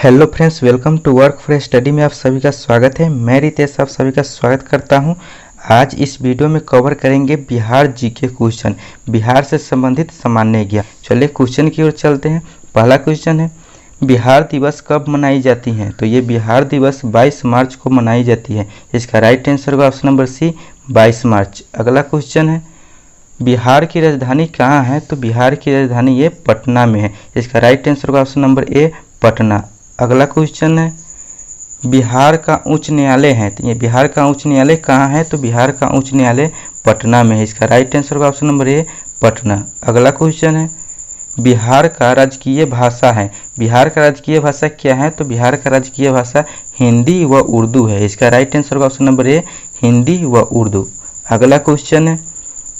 Hello friends, welcome to work for study में आप सभी का स्वागत है। मैं रितेश आप सभी का स्वागत करता हूं। आज इस वीडियो में कवर करेंगे बिहार जीके क्वेश्चन, बिहार से संबंधित सामान्य ज्ञान। चलिए क्वेश्चन की ओर चलते हैं। पहला क्वेश्चन है, बिहार दिवस कब मनाई जाती है? तो ये बिहार दिवस 22 मार्च को मनाई जाती है। इसका राइट आंसर होगा ऑप्शन नंबर सी, 22 मार्च। अगला क्वेश्चन है, बिहार की राजधानी कहाँ है? तो बिहार की राजधानी ये पटना में है। इसका राइट आंसर होगा ऑप्शन नंबर ए, पटना। अगला क्वेश्चन है, बिहार का उच्च न्यायालय है। तो ये बिहार का उच्च न्यायालय कहाँ है? तो बिहार का उच्च न्यायालय पटना में है। इसका राइट आंसर होगा ऑप्शन नंबर ए, पटना। अगला क्वेश्चन है, बिहार का राजकीय भाषा है। बिहार का राजकीय भाषा क्या है? तो बिहार का राजकीय भाषा हिंदी व उर्दू है। इसका राइट आंसर होगा ऑप्शन नंबर ए, हिंदी व उर्दू। अगला क्वेश्चन है,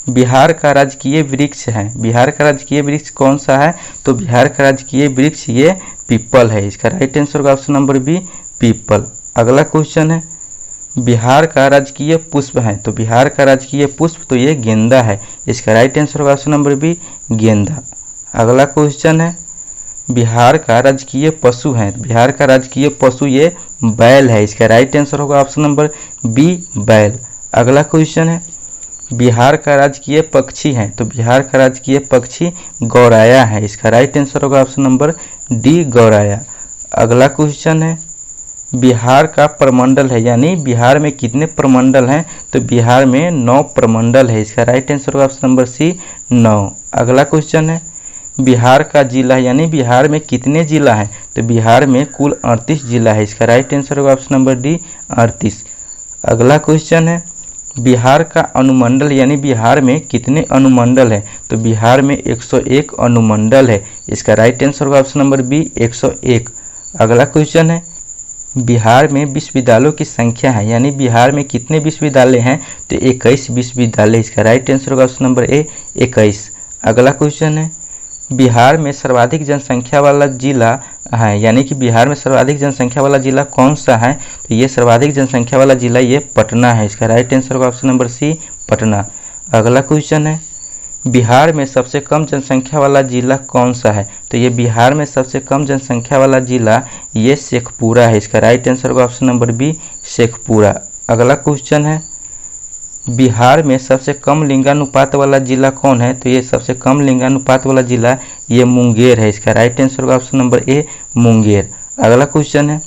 बिहार का राजकीय वृक्ष है। बिहार का राजकीय वृक्ष कौन सा है? तो बिहार का राजकीय वृक्ष ये पीपल है। इसका राइट आंसर होगा ऑप्शन नंबर बी, पीपल। अगला क्वेश्चन है, बिहार का राजकीय पुष्प है। तो बिहार का राजकीय पुष्प तो ये गेंदा है। इसका राइट आंसर होगा ऑप्शन नंबर बी, गेंदा। अगला क्वेश्चन है, बिहार का राजकीय पशु है। बिहार का राजकीय पशु ये बैल है। इसका राइट आंसर होगा ऑप्शन नंबर बी, बैल। अगला क्वेश्चन है, बिहार का राजकीय पक्षी है। तो बिहार का राजकीय पक्षी गौराया है। इसका राइट आंसर होगा ऑप्शन नंबर डी, गौराया। अगला क्वेश्चन है, बिहार का प्रमंडल है, यानी बिहार में कितने प्रमंडल हैं? तो बिहार में 9 प्रमंडल है। इसका राइट आंसर होगा ऑप्शन नंबर सी, 9। अगला क्वेश्चन है, बिहार का जिला, यानी बिहार में कितने जिला हैं? तो बिहार में कुल 38 जिला है। इसका राइट आंसर होगा ऑप्शन नंबर डी, 38। अगला क्वेश्चन है, बिहार का अनुमंडल, यानी बिहार में कितने अनुमंडल हैं? तो बिहार में 101 अनुमंडल है। इसका राइट आंसर होगा ऑप्शन नंबर बी, 101। अगला क्वेश्चन है, बिहार में विश्वविद्यालयों की संख्या है, यानी बिहार में कितने विश्वविद्यालय हैं? तो 21 विश्वविद्यालय। इसका राइट आंसर होगा ऑप्शन नंबर ए, 21। अगला क्वेश्चन है, बिहार में सर्वाधिक जनसंख्या वाला जिला है, यानी कि बिहार में सर्वाधिक जनसंख्या वाला जिला कौन सा है? तो ये सर्वाधिक जनसंख्या वाला जिला ये पटना है। इसका राइट आंसर होगा ऑप्शन नंबर सी, पटना। अगला क्वेश्चन है, बिहार में सबसे कम जनसंख्या वाला जिला कौन सा है? तो ये बिहार में सबसे कम जनसंख्या वाला जिला ये शेखपुरा है। इसका राइट आंसर होगा ऑप्शन नंबर बी, शेखपुरा। अगला क्वेश्चन है, बिहार में सबसे कम लिंगानुपात वाला जिला कौन है? तो ये सबसे कम लिंगानुपात वाला जिला ये मुंगेर है। इसका राइट आंसर होगा ऑप्शन नंबर ए, मुंगेर। अगला क्वेश्चन है,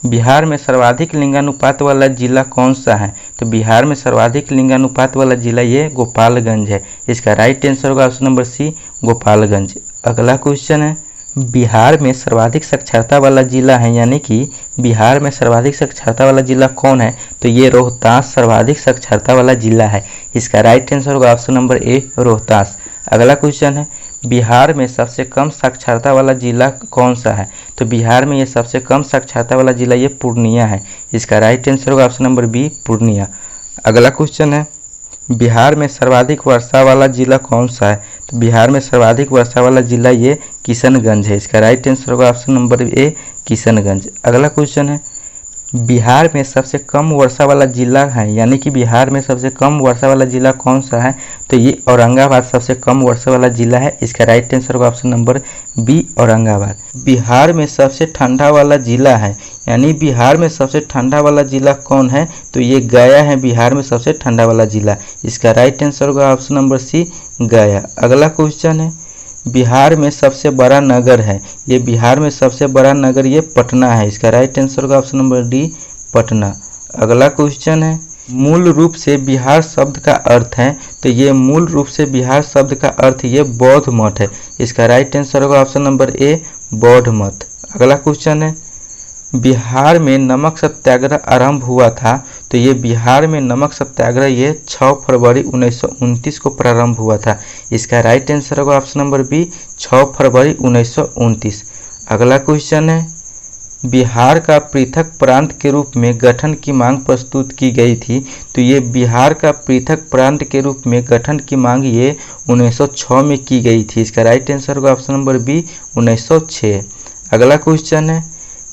बिहार में सर्वाधिक लिंगानुपात वाला जिला कौन सा है? तो बिहार में सर्वाधिक लिंगानुपात वाला जिला ये गोपालगंज है। इसका राइट आंसर होगा ऑप्शन नंबर सी, गोपालगंज। अगला क्वेश्चन है, बिहार में सर्वाधिक साक्षरता वाला जिला है, यानी कि बिहार में सर्वाधिक साक्षरता वाला जिला कौन है? तो ये रोहतास सर्वाधिक साक्षरता वाला जिला है। इसका राइट आंसर होगा ऑप्शन नंबर ए, रोहतास। अगला क्वेश्चन है, बिहार में सबसे कम साक्षरता वाला जिला कौन सा है? तो बिहार में ये सबसे कम साक्षरता वाला जिला ये पूर्णिया है। इसका राइट आंसर होगा ऑप्शन नंबर बी, पूर्णिया। अगला क्वेश्चन है, बिहार में सर्वाधिक वर्षा वाला जिला कौन सा है? तो बिहार में सर्वाधिक वर्षा वाला जिला ये किशनगंज है। इसका राइट आंसर होगा ऑप्शन नंबर ए, किशनगंज। अगला क्वेश्चन है, बिहार में सबसे कम वर्षा वाला जिला है, यानी कि बिहार में सबसे कम वर्षा वाला जिला कौन सा है? तो ये औरंगाबाद सबसे कम वर्षा वाला जिला है। इसका राइट आंसर होगा option number B, Aurangabad. Bihar में सबसे ठंडा वाला जिला है, यानी बिहार में सबसे ठंडा वाला जिला कौन है? तो ये गया है बिहार में सबसे ठंडा वाला जिला। इसका राइट आंसर होगा ऑप्शन नंबर सी, गया। अगला क्वेश्चन है, बिहार में सबसे बड़ा नगर है, ये बिहार में सबसे बड़ा नगर ये पटना है। इसका राइट आंसर होगा ऑप्शन नंबर डी, पटना। अगला क्वेश्चन है, मूल रूप से बिहार शब्द का अर्थ है। तो ये मूल रूप से बिहार शब्द का अर्थ ये बौद्ध मठ है। इसका राइट आंसर होगा ऑप्शन नंबर ए, बौद्ध मठ। अगला क्वेश्चन है, बिहार में नमक सत्याग्रह आरंभ हुआ था। तो ये बिहार में नमक सत्याग्रह ये 6 फरवरी 1929 को प्रारंभ हुआ था। इसका राइट आंसर होगा ऑप्शन नंबर बी, 6 फरवरी 1929। अगला क्वेश्चन है, बिहार का पृथक प्रांत के रूप में गठन की मांग प्रस्तुत की गई थी। तो ये बिहार का पृथक प्रांत के रूप में गठन की मांग ये 1906 में की गई थी। इसका राइट आंसर होगा ऑप्शन नंबर बी, 1906। अगला क्वेश्चन है,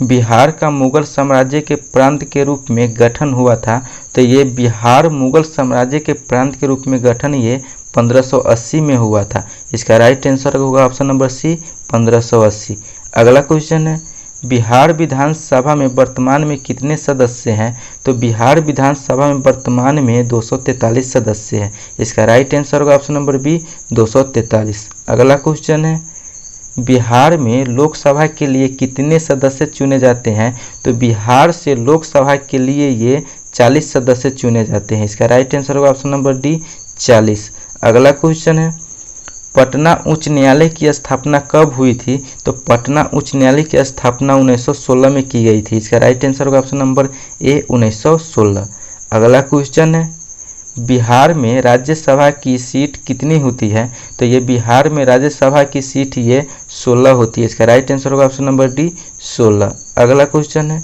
बिहार का मुगल साम्राज्य के प्रांत के रूप में गठन हुआ था। तो ये बिहार मुगल साम्राज्य के प्रांत के रूप में गठन ये 1580 में हुआ था। इसका राइट आंसर होगा ऑप्शन नंबर सी, 1580। अगला क्वेश्चन है, बिहार विधानसभा में वर्तमान में कितने सदस्य हैं? तो बिहार विधानसभा में वर्तमान में 243 सदस्य हैं। इसका राइट आंसर होगा ऑप्शन नंबर बी 243। अगला क्वेश्चन है, बिहार में लोकसभा के लिए कितने सदस्य चुने जाते हैं? तो बिहार से लोकसभा के लिए ये 40 सदस्य चुने जाते हैं। इसका राइट आंसर होगा ऑप्शन नंबर डी 40। अगला क्वेश्चन है, पटना उच्च न्यायालय की स्थापना कब हुई थी? तो पटना उच्च न्यायालय की स्थापना 1916 में की गई थी। इसका राइट आंसर होगा ऑप्शन नंबर ए 1916। अगला क्वेश्चन है, बिहार में राज्यसभा की सीट कितनी होती है? तो ये बिहार में राज्यसभा की सीट ये 16 होती है। इसका राइट आंसर होगा ऑप्शन नंबर डी 16। अगला क्वेश्चन है,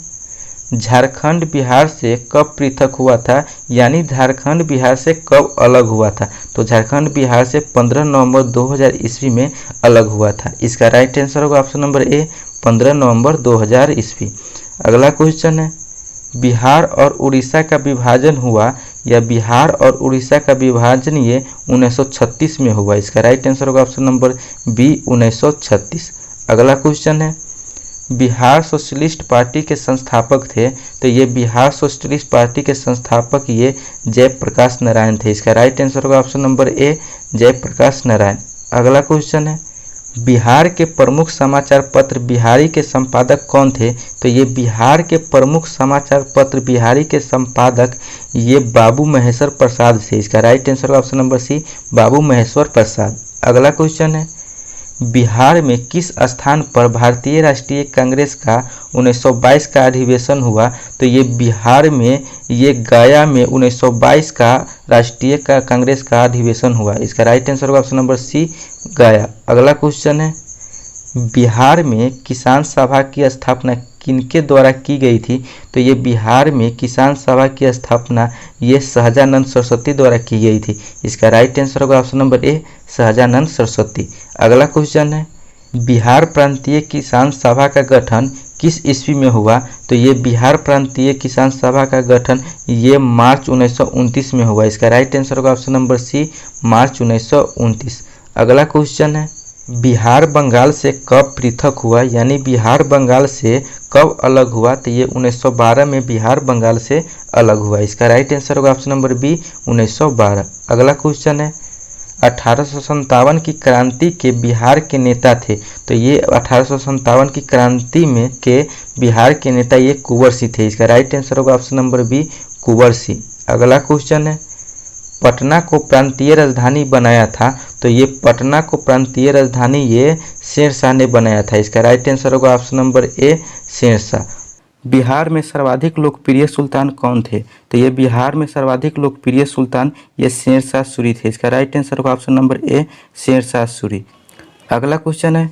झारखंड बिहार से कब पृथक हुआ था? यानी झारखंड बिहार से कब अलग हुआ था? तो झारखंड बिहार से 15 नवंबर 2000 ईस्वी में अलग हुआ था। इसका राइट आंसर होगा ऑप्शन नंबर ए 15 नवंबर 2000 ईस्वी। अगला क्वेश्चन है, बिहार और उड़ीसा का विभाजन हुआ या बिहार और उड़ीसा का विभाजन ये 1936 में हुआ। इसका राइट आंसर होगा ऑप्शन नंबर बी 1936। अगला क्वेश्चन है, बिहार सोशलिस्ट पार्टी के संस्थापक थे? तो ये बिहार सोशलिस्ट पार्टी के संस्थापक ये जयप्रकाश नारायण थे। इसका राइट आंसर होगा option number A Jayaprakash Narayan. अगला क्वेश्चन है, बिहार के प्रमुख समाचार पत्र बिहारी के संपादक कौन थे? तो ये बिहार के प्रमुख समाचार पत्र बिहारी के संपादक ये बाबू महेश्वर प्रसाद थे। इसका राइट आंसर होगा ऑप्शन नंबर सी बाबू महेश्वर प्रसाद। अगला क्वेश्चन है, बिहार में किस स्थान पर भारतीय राष्ट्रीय कांग्रेस का 1922 का अधिवेशन हुआ? तो ये बिहार में ये गया में 1922 का राष्ट्रीय कांग्रेस का अधिवेशन हुआ। इसका राइट आंसर होगा ऑप्शन नंबर सी गया। अगला क्वेश्चन है, बिहार में किसान सभा की स्थापना किनके द्वारा की गई थी? तो ये बिहार में किसान सभा की स्थापना ये सहजानंद सरस्वती द्वारा की गई थी। इसका राइट आंसर होगा ऑप्शन नंबर ए सहजानंद सरस्वती। अगला क्वेश्चन है, बिहार प्रांतीय किसान सभा का गठन किस ईस्वी में हुआ? तो ये बिहार प्रांतीय किसान सभा का गठन ये मार्च 1929 में हुआ। इसका राइट आंसर होगा ऑप्शन नंबर सी मार्च 1929। अगला क्वेश्चन है, बिहार बंगाल से कब पृथक हुआ? यानी बिहार बंगाल से कब अलग हुआ? तो ये 1912 में बिहार बंगाल से अलग हुआ। इसका राइट आंसर होगा ऑप्शन नंबर बी 1912। अगला क्वेश्चन है, 1857 की क्रांति के बिहार के नेता थे? तो ये 1857 की क्रांति में के बिहार के नेता ये कुंवर सिंह थे। इसका राइट आंसर होगा option number B Kunwar Singh. अगला क्वेश्चन है, पटना को प्रांतीय राजधानी बनाया था? तो ये पटना को प्रांतीय राजधानी ये शेरशाह ने बनाया था। इसका राइट आंसर होगा option number A Shershah. Bihar में सर्वाधिक लोकप्रिय सुल्तान कौन थे? तो ये बिहार में सर्वाधिक लोकप्रिय सुल्तान ये शेरशाह सूरी थे। इसका राइट आंसर होगा option number A Shershah Suri. अगला क्वेश्चन है,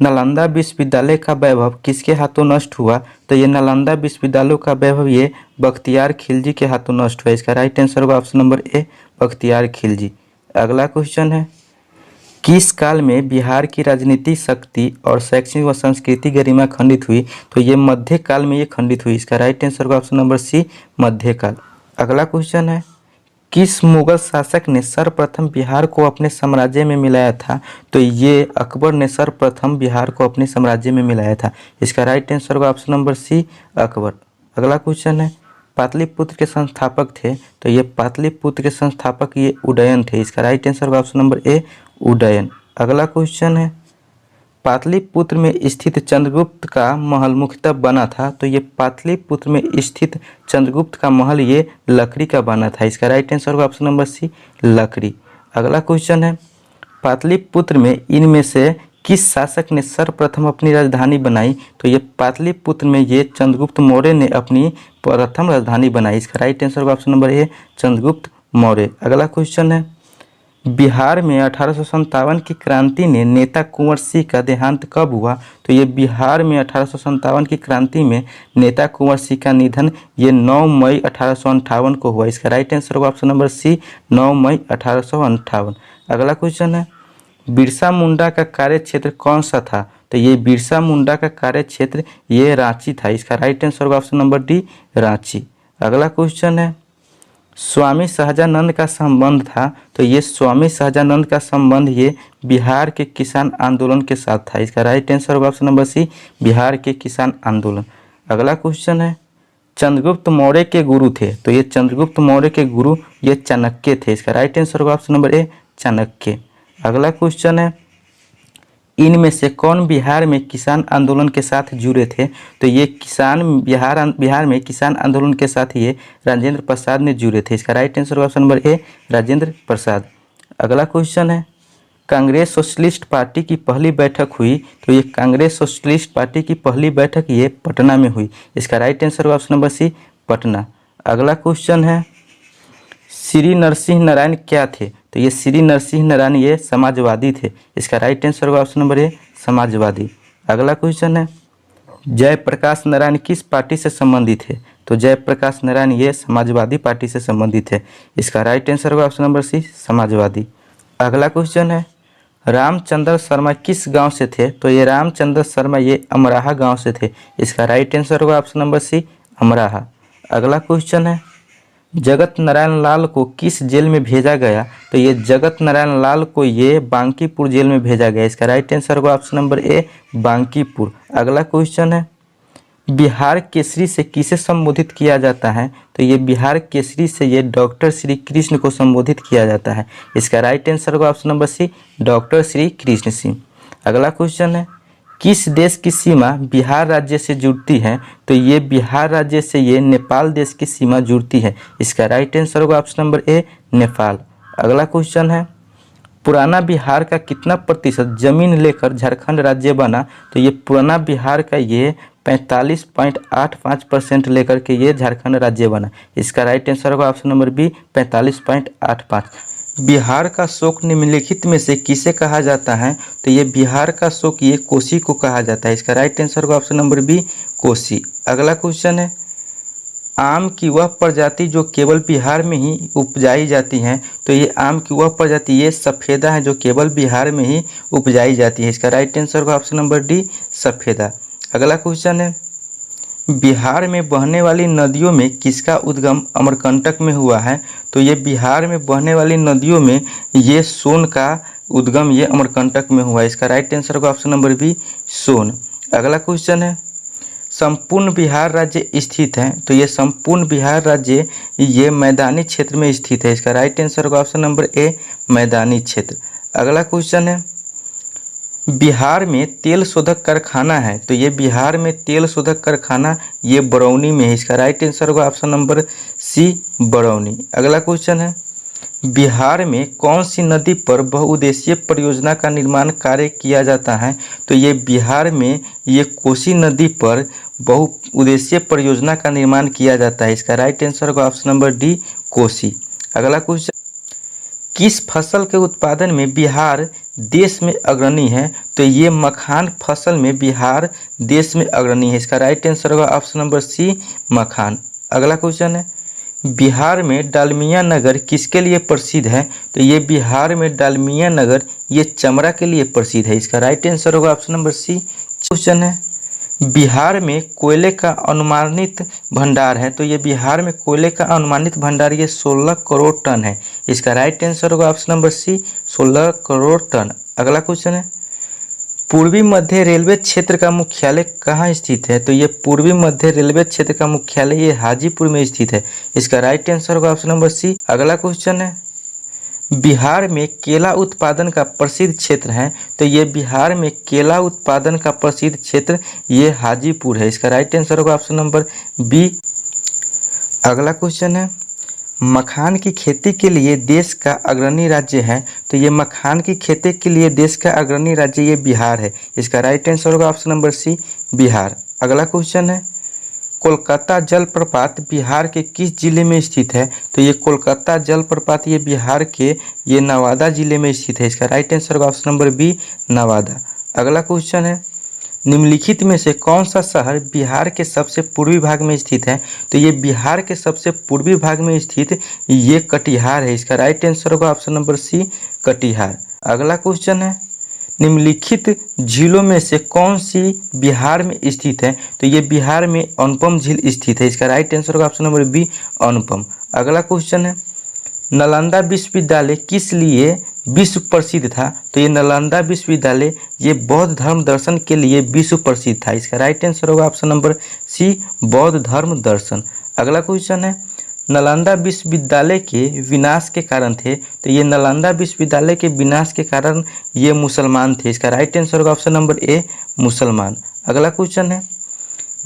नालंदा विश्वविद्यालय का वैभव किसके हाथों नष्ट हुआ? तो ये नालंदा विश्वविद्यालय का वैभव ये बख्तियार खिलजी के हाथों नष्ट हुआ। इसका राइट आंसर होगा ऑप्शन नंबर ए बख्तियार खिलजी। अगला क्वेश्चन है, किस काल में बिहार की राजनीतिक शक्ति और शैक्षणिक व सांस्कृतिक गरिमा खंडित हुई? तो ये मध्य काल में ये खंडित हुई। इसका राइट आंसर होगा ऑप्शन नंबर सी मध्यकाल। अगला क्वेश्चन है, किस मुगल शासक ने सर्वप्रथम बिहार को अपने साम्राज्य में मिलाया था? तो ये अकबर ने सर्वप्रथम बिहार को अपने साम्राज्य में मिलाया था। इसका राइट आंसर होगा ऑप्शन नंबर सी अकबर। अगला क्वेश्चन है, पाटलिपुत्र के संस्थापक थे? तो ये पाटलिपुत्र के संस्थापक ये उदयन थे। इसका राइट आंसर होगा ऑप्शन नंबर ए उदयन। अगला क्वेश्चन है, पाटलिपुत्र में स्थित चंद्रगुप्त का महल मुख्यतः बना था? तो ये पाटलिपुत्र में स्थित चंद्रगुप्त का महल ये लकड़ी का बना था। इसका राइट आंसर होगा ऑप्शन नंबर सी लकड़ी। अगला क्वेश्चन है, पाटलिपुत्र में इनमें से किस शासक ने सर्वप्रथम अपनी राजधानी बनाई? तो ये पाटलिपुत्र में ये चंद्रगुप्त मौर्य ने अपनी प्रथम राजधानी बनाई। इसका राइट आंसर होगा ऑप्शन नंबर ए चंद्रगुप्त मौर्य। अगला क्वेश्चन है, बिहार में 1857 की क्रांति ने नेता कुंवर सिंह का देहांत कब हुआ? तो ये बिहार में 1857 की क्रांति में नेता कुंवर सिंह का निधन ये 9 मई 1858 को हुआ। इसका राइट आंसर होगा ऑप्शन नंबर सी 9 मई 1858। अगला क्वेश्चन है, बिरसा मुंडा का कार्य क्षेत्र कौन सा था? तो ये बिरसा मुंडा का कार्य क्षेत्र ये रांची था। इसका राइट आंसर होगा ऑप्शन नंबर डी रांची। अगला क्वेश्चन है, स्वामी सहजानंद का संबंध था, तो ये स्वामी सहजानंद का संबंध ये बिहार के किसान आंदोलन के साथ था। इसका राइट आंसर होगा ऑप्शन नंबर सी, बिहार के किसान आंदोलन। अगला क्वेश्चन है, चंद्रगुप्त मौर्य के गुरु थे, तो ये चंद्रगुप्त मौर्य के गुरु ये चाणक्य थे। इसका राइट आंसर होगा ऑप्शन नंबर ए, चाणक्य। अगला क्वेश्चन है, इनमें से कौन बिहार में किसान आंदोलन के साथ जुड़े थे, तो ये बिहार में किसान आंदोलन के साथ ये राजेंद्र प्रसाद ने जुड़े थे। इसका right answer option number A, Rajendra Prasad. अगला क्वेश्चन है, कांग्रेस सोशलिस्ट पार्टी की पहली बैठक हुई, तो ये कांग्रेस सोशलिस्ट पार्टी की पहली बैठक ये पटना में हुई। इसका right answer option number C, Patna. अगला क्वेश्चन है, श्री नरसिंह नारायण क्या थे, तो ये श्री नरसिंह नारायण ये समाजवादी थे। इसका राइट आंसर होगा ऑप्शन नंबर ए, समाजवादी। अगला क्वेश्चन है, जयप्रकाश नारायण किस पार्टी से संबंधित है, तो जयप्रकाश नारायण ये समाजवादी पार्टी से संबंधित है। इसका राइट आंसर होगा ऑप्शन नंबर सी, समाजवादी। अगला क्वेश्चन है, रामचंद्र शर्मा किस गांव से थे, तो ये रामचंद्र शर्मा ये अमराहा गांव से थे। इसका राइट आंसर होगा ऑप्शन नंबर सी, अमराहा। अगला क्वेश्चन है, जगत नारायण लाल को किस जेल में भेजा गया, तो ये जगत नारायण लाल को ये बांकीपुर जेल में भेजा गया। इसका राइट आंसर होगा ऑप्शन नंबर ए, बांकीपुर। अगला क्वेश्चन है, बिहार केसरी से किसे संबोधित किया जाता है, तो ये बिहार केसरी से ये डॉक्टर श्री कृष्ण को संबोधित किया जाता है। इसका राइट आंसर होगा option number C, doctor Shri Krishna Singh. अगला क्वेश्चन है, किस देश की सीमा बिहार राज्य से जुड़ती है, तो ये बिहार राज्य से ये नेपाल देश की सीमा जुड़ती है। इसका राइट आंसर होगा ऑप्शन नंबर ए, नेपाल। अगला क्वेश्चन है, पुराना बिहार का कितना प्रतिशत जमीन लेकर झारखंड राज्य बना, तो ये पुराना बिहार का ये 45.85% लेकर के ये झारखंड राज्य बना। इसका राइट आंसर होगा ऑप्शन नंबर बी, 45.85। बिहार का शोक निम्नलिखित में से किसे कहा जाता है, तो ये बिहार का शोक ये कोसी को कहा जाता है। इसका राइट आंसर होगा ऑप्शन नंबर बी, कोसी। अगला क्वेश्चन है, आम की वह प्रजाति जो केवल बिहार में ही उपजाई जाती हैं, तो ये आम की वह प्रजाति ये सफ़ेदा है जो केवल बिहार में ही उपजाई जाती है। इसका राइट आंसर होगा ऑप्शन नंबर डी, सफ़ेदा। अगला क्वेश्चन है, बिहार में बहने वाली नदियों में किसका उद्गम अमरकंटक में हुआ है, तो ये बिहार में बहने वाली नदियों में ये सोन का उद्गम ये अमरकंटक में हुआ है। इसका राइट आंसर होगा ऑप्शन नंबर बी, सोन। अगला क्वेश्चन है, संपूर्ण बिहार राज्य स्थित है, तो ये संपूर्ण बिहार राज्य ये मैदानी क्षेत्र में स्थित है। इसका राइट आंसर होगा ऑप्शन नंबर ए, मैदानी क्षेत्र। अगला क्वेश्चन है, बिहार में तेल शोधक कारखाना है, तो ये बिहार में तेल शोधक कारखाना ये बरौनी में है। इसका राइट आंसर होगा ऑप्शन नंबर सी, बरौनी। अगला क्वेश्चन है, बिहार में कौन सी नदी पर बहुउद्देशीय परियोजना का निर्माण कार्य किया जाता है, तो ये बिहार में ये कोसी नदी पर बहुउद्देशीय परियोजना का निर्माण किया जाता है। इसका राइट आंसर होगा ऑप्शन नंबर डी, कोसी। अगला क्वेश्चन, किस फसल के उत्पादन में बिहार देश में अग्रणी है, तो ये मखान फसल में बिहार देश में अग्रणी है। इसका राइट आंसर होगा ऑप्शन नंबर सी, मखान। अगला क्वेश्चन है, बिहार में डालमिया नगर किसके लिए प्रसिद्ध है, तो ये बिहार में डालमिया नगर ये चमड़ा के लिए प्रसिद्ध है। इसका राइट आंसर होगा ऑप्शन नंबर सी। क्वेश्चन है, बिहार में कोयले का अनुमानित भंडार है, तो ये बिहार में कोयले का अनुमानित भंडार ये 16 करोड़ टन है। इसका राइट आंसर होगा option number C, 16 crore ton. अगला क्वेश्चन है, पूर्वी मध्य रेलवे क्षेत्र का मुख्यालय कहाँ स्थित है, तो ये पूर्वी मध्य रेलवे क्षेत्र का मुख्यालय ये हाजीपुर में स्थित है। इसका राइट आंसर होगा ऑप्शन नंबर सी। अगला क्वेश्चन है, बिहार में केला उत्पादन का प्रसिद्ध क्षेत्र है, तो ये बिहार में केला उत्पादन का प्रसिद्ध क्षेत्र ये हाजीपुर है। इसका राइट आंसर होगा ऑप्शन नंबर बी। अगला क्वेश्चन है, मखान की खेती के लिए देश का अग्रणी राज्य है, तो ये मखान की खेती के लिए देश का अग्रणी राज्य ये बिहार है। इसका राइट आंसर होगा ऑप्शन नंबर सी, बिहार। अगला क्वेश्चन है, कोलकाता जलप्रपात बिहार के किस जिले में स्थित है, तो ये कोलकाता जलप्रपात ये बिहार के ये नवादा जिले में स्थित है। इसका राइट आंसर होगा ऑप्शन नंबर बी, नवादा। अगला क्वेश्चन है, निम्नलिखित में से कौन सा शहर बिहार के सबसे पूर्वी भाग में स्थित है, तो ये बिहार के सबसे पूर्वी भाग में स्थित ये कटिहार है। इसका राइट आंसर होगा ऑप्शन नंबर सी, कटिहार। अगला क्वेश्चन है, निम्नलिखित झीलों में से कौन सी बिहार में स्थित है? तो ये बिहार में अनुपम झील स्थित है। इसका राइट आंसर होगा ऑप्शन नंबर बी, अनुपम। अगला क्वेश्चन है, नालंदा विश्वविद्यालय किस लिए विश्व प्रसिद्ध था? तो ये नालंदा विश्वविद्यालय ये बौद्ध धर्म दर्शन के लिए विश्व प्रसिद्ध था। इसका राइट आंसर होगा ऑप्शन नंबर सी, बौद्ध धर्म दर्शन। अगला क्वेश्चन है, नालंदा विश्वविद्यालय के विनाश के कारण थे? तो ये नालंदा विश्वविद्यालय के विनाश के कारण ये मुसलमान थे। इसका राइट आंसर होगा ऑप्शन नंबर ए, मुसलमान। अगला क्वेश्चन है,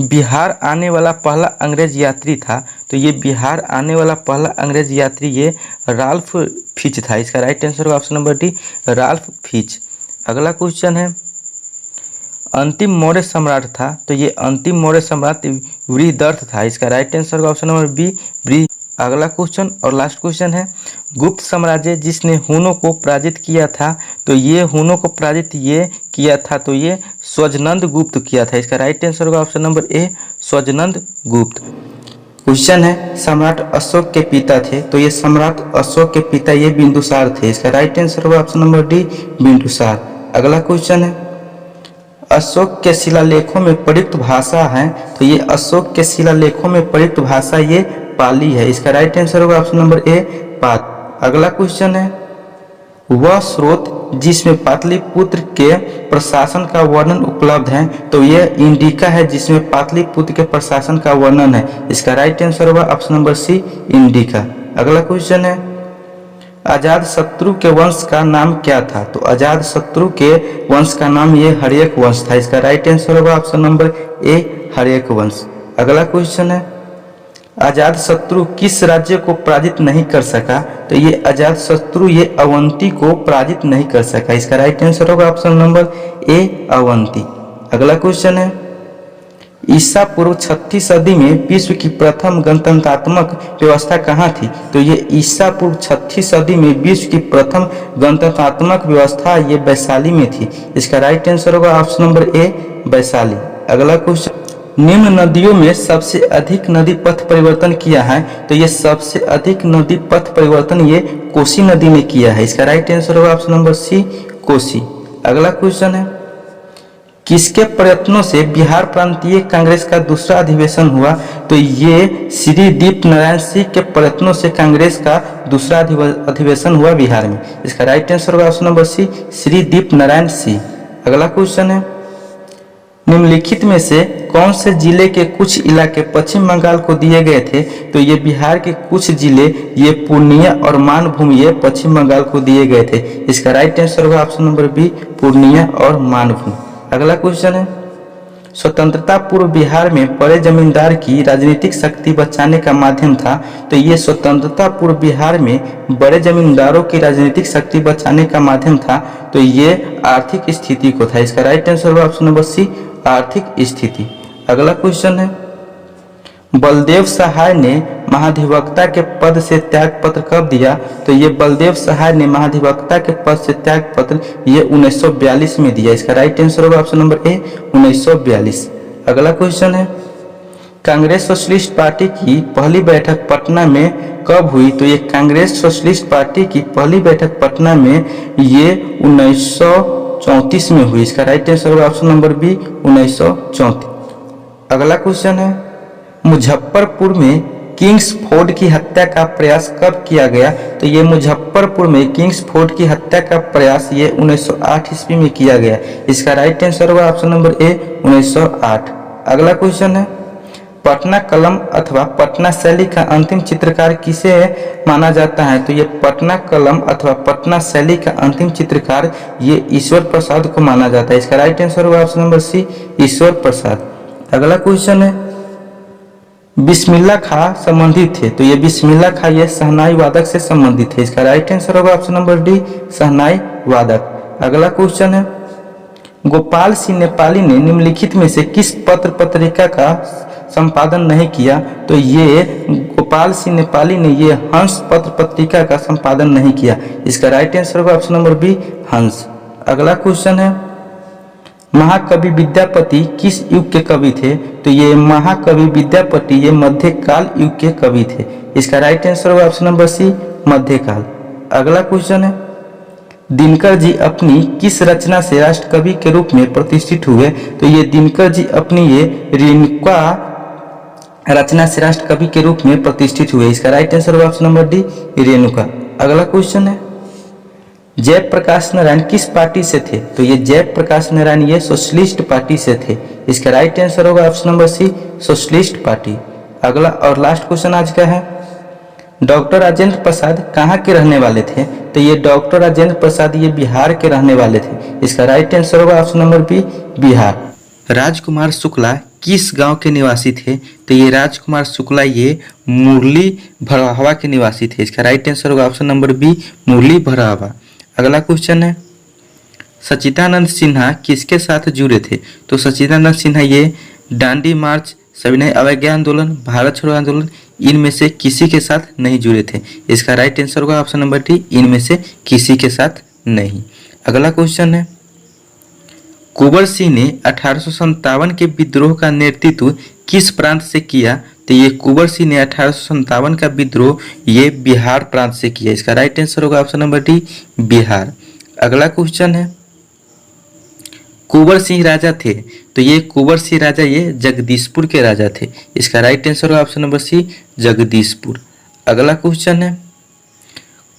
बिहार आने वाला पहला अंग्रेज यात्री था? तो ये बिहार आने वाला पहला अंग्रेज यात्री ये राल्फ फिच था। इसका राइट आंसर होगा option number D, Ralph Fitch. अगला क्वेश्चन है, अंतिम मौर्य सम्राट था? तो ये अंतिम मौर्य सम्राट वृहदर्थ था। इसका राइट आंसर होगा ऑप्शन नंबर बी, अगला क्वेश्चन और लास्ट क्वेश्चन है, गुप्त साम्राज्य जिसने हुनों को पराजित किया था? तो ये हुनों को पराजित ये किया था तो ये स्वजनंद गुप्त किया था। इसका राइट आंसर होगा ऑप्शन नंबर ए, स्वजनंद गुप्त। क्वेश्चन है, सम्राट अशोक के पिता थे? तो ये सम्राट अशोक के पिता ये बिंदुसार थे। इसका राइट आंसर होगा ऑप्शन नंबर डी, बिंदुसार। अगला क्वेश्चन है, अशोक के शिलालेखों में प्रयुक्त भाषा है? तो ये अशोक के शिलालेखों में प्रयुक्त भाषा ये पाली है। इसका राइट आंसर होगा ऑप्शन नंबर ए, पात। अगला क्वेश्चन है, वह स्रोत जिसमें पाटलिपुत्र के प्रशासन का वर्णन उपलब्ध है? तो यह इंडिका है जिसमें पाटलिपुत्र के प्रशासन का वर्णन है। इसका राइट आंसर होगा ऑप्शन नंबर सी, इंडिका। अगला क्वेश्चन है, अजात शत्रु के वंश का नाम क्या था? तो अजात शत्रु के वंश का नाम ये हर्यक वंश था। इसका राइट आंसर होगा ऑप्शन नंबर ए, हर्यक वंश। अगला क्वेश्चन है, अजात शत्रु किस राज्य को पराजित नहीं कर सका? तो ये अजात शत्रु ये अवंती को पराजित नहीं कर सका। इसका राइट आंसर होगा ऑप्शन नंबर ए, अवंती। अगला क्वेश्चन है, ईसा पूर्व 6वीं सदी में विश्व की प्रथम गणतंत्रात्मक व्यवस्था कहाँ थी? तो ये ईसा पूर्व 6वीं सदी में विश्व की प्रथम गणतंत्रात्मक व्यवस्था ये वैशाली में थी। इसका राइट आंसर होगा ऑप्शन नंबर ए, वैशाली। अगला क्वेश्चन, निम्न नदियों में सबसे अधिक नदी पथ परिवर्तन किया है? तो ये सबसे अधिक नदी पथ परिवर्तन ये कोसी नदी ने किया है। इसका राइट आंसर होगा ऑप्शन नंबर सी, कोसी। अगला क्वेश्चन है, किसके प्रयत्नों से बिहार प्रांतीय कांग्रेस का दूसरा अधिवेशन हुआ? तो ये श्री दीप नारायण सिंह के प्रयत्नों से कांग्रेस का दूसरा अधिवेशन हुआ बिहार में। इसका राइट आंसर होगा ऑप्शन नंबर सी, श्री दीप नारायण सिंह। अगला क्वेश्चन है, निम्नलिखित में से कौन से जिले के कुछ इलाके पश्चिम बंगाल को दिए गए थे? तो ये बिहार के कुछ जिले ये पूर्णिया और मानभूम ये पश्चिम बंगाल को दिए गए थे। इसका राइट आंसर होगा ऑप्शन नंबर बी, पूर्णिया और मानभूम। अगला क्वेश्चन है, स्वतंत्रता पूर्व बिहार में बड़े जमींदार की राजनीतिक शक्ति बचाने का माध्यम था? तो ये स्वतंत्रता पूर्व बिहार में बड़े जमींदारों की राजनीतिक शक्ति बचाने का माध्यम था तो ये आर्थिक स्थिति को था। इसका राइट आंसर होगा ऑप्शन नंबर सी, आर्थिक स्थिति। अगला क्वेश्चन है, बलदेव सहाय ने महाधिवक्ता के पद से त्याग पत्र कब दिया? तो ये बलदेव सहाय ने महाधिवक्ता के पद से त्याग पत्र ये 1942 में दिया। इसका राइट आंसर होगा ऑप्शन नंबर ए, 1942। अगला क्वेश्चन है, कांग्रेस सोशलिस्ट पार्टी की पहली बैठक पटना में कब हुई? तो ये कांग्रेस सोशलिस्ट पार्टी की पहली बैठक पटना में ये 1934 में हुई। इसका राइट आंसर होगा ऑप्शन नंबर बी, 1934। अगला क्वेश्चन है, मुजफ्फरपुर में किंग्सफोर्ड की हत्या का प्रयास कब किया गया? तो ये मुजफ्फरपुर में किंग्सफोर्ड की हत्या का प्रयास ये 1908 ईस्वी में किया गया। इसका राइट आंसर होगा ऑप्शन नंबर ए, 1908। अगला क्वेश्चन है, पटना कलम अथवा पटना शैली का अंतिम चित्रकार किसे माना जाता है? तो ये पटना कलम अथवा पटना शैली का अंतिम चित्रकार ये ईश्वर प्रसाद को माना जाता है। इसका राइट आंसर होगा ऑप्शन नंबर सी, ईश्वर प्रसाद। अगला क्वेश्चन है, बिस्मिल्ला खां संबंधित थे? तो ये बिस्मिल्ला खां ये शहनाई वादक से संबंधित है। इसका राइट आंसर होगा ऑप्शन नंबर डी, शहनाई वादक। अगला क्वेश्चन है, गोपाल सिंह नेपाली ने निम्नलिखित में से किस पत्र पत्रिका का संपादन नहीं किया? तो ये गोपाल सिंह नेपाली ने ये हंस पत्र पत्रिका का संपादन नहीं किया। इसका राइट आंसर होगा ऑप्शन नंबर बी, हंस। अगला क्वेश्चन है, महाकवि विद्यापति किस युग के कवि थे? तो ये महाकवि विद्यापति ये मध्यकाल युग के कवि थे। इसका राइट आंसर होगा ऑप्शन नंबर सी, मध्यकाल। अगला क्वेश्चन है, दिनकर जी अपनी किस रचना से राष्ट्र कवि के रूप में प्रतिष्ठित हुए? तो ये दिनकर जी अपनी ये रेणुका रचना से राष्ट्र कवि के रूप में प्रतिष्ठित हुए। इसका राइट आंसर होगा ऑप्शन नंबर डी, रेणुका। अगला क्वेश्चन है, जयप्रकाश नारायण किस पार्टी से थे? तो ये जयप्रकाश नारायण ये सोशलिस्ट पार्टी से थे। इसका राइट आंसर होगा option number C, socialist party. अगला और लास्ट क्वेश्चन आज का है, डॉक्टर राजेंद्र प्रसाद कहाँ के रहने वाले थे? तो ये डॉक्टर राजेंद्र प्रसाद ये बिहार के रहने वाले थे। इसका राइट आंसर होगा option number B, Bihar. Rajkumar Shukla किस गांव के निवासी थे? तो ये राजकुमार शुक्ला ये मुरली भरावा के निवासी थे। इसका राइट आंसर होगा ऑप्शन नंबर बी, मुरली भरावा। अगला क्वेश्चन है, सच्चिदानंद सिन्हा किसके साथ जुड़े थे? तो सच्चिदानंद सिन्हा ये डांडी मार्च, सविनय अवज्ञा आंदोलन, भारत छोड़ो आंदोलन, इनमें से किसी के साथ नहीं जुड़े थे। इसका राइट आंसर होगा ऑप्शन नंबर डी, इनमें से किसी के साथ नहीं। अगला क्वेश्चन है, कुंवर सिंह ने 1857 के विद्रोह का नेतृत्व किस प्रांत से किया? तो ये कुंवर सिंह ने 1857 का विद्रोह ये बिहार प्रांत से किया। इसका राइट आंसर होगा ऑप्शन नंबर डी, बिहार। अगला क्वेश्चन है, कुंवर सिंह राजा थे, तो ये कुंवर सिंह राजा ये जगदीशपुर के राजा थे। इसका राइट आंसर होगा ऑप्शन नंबर सी, जगदीशपुर। अगला क्वेश्चन है,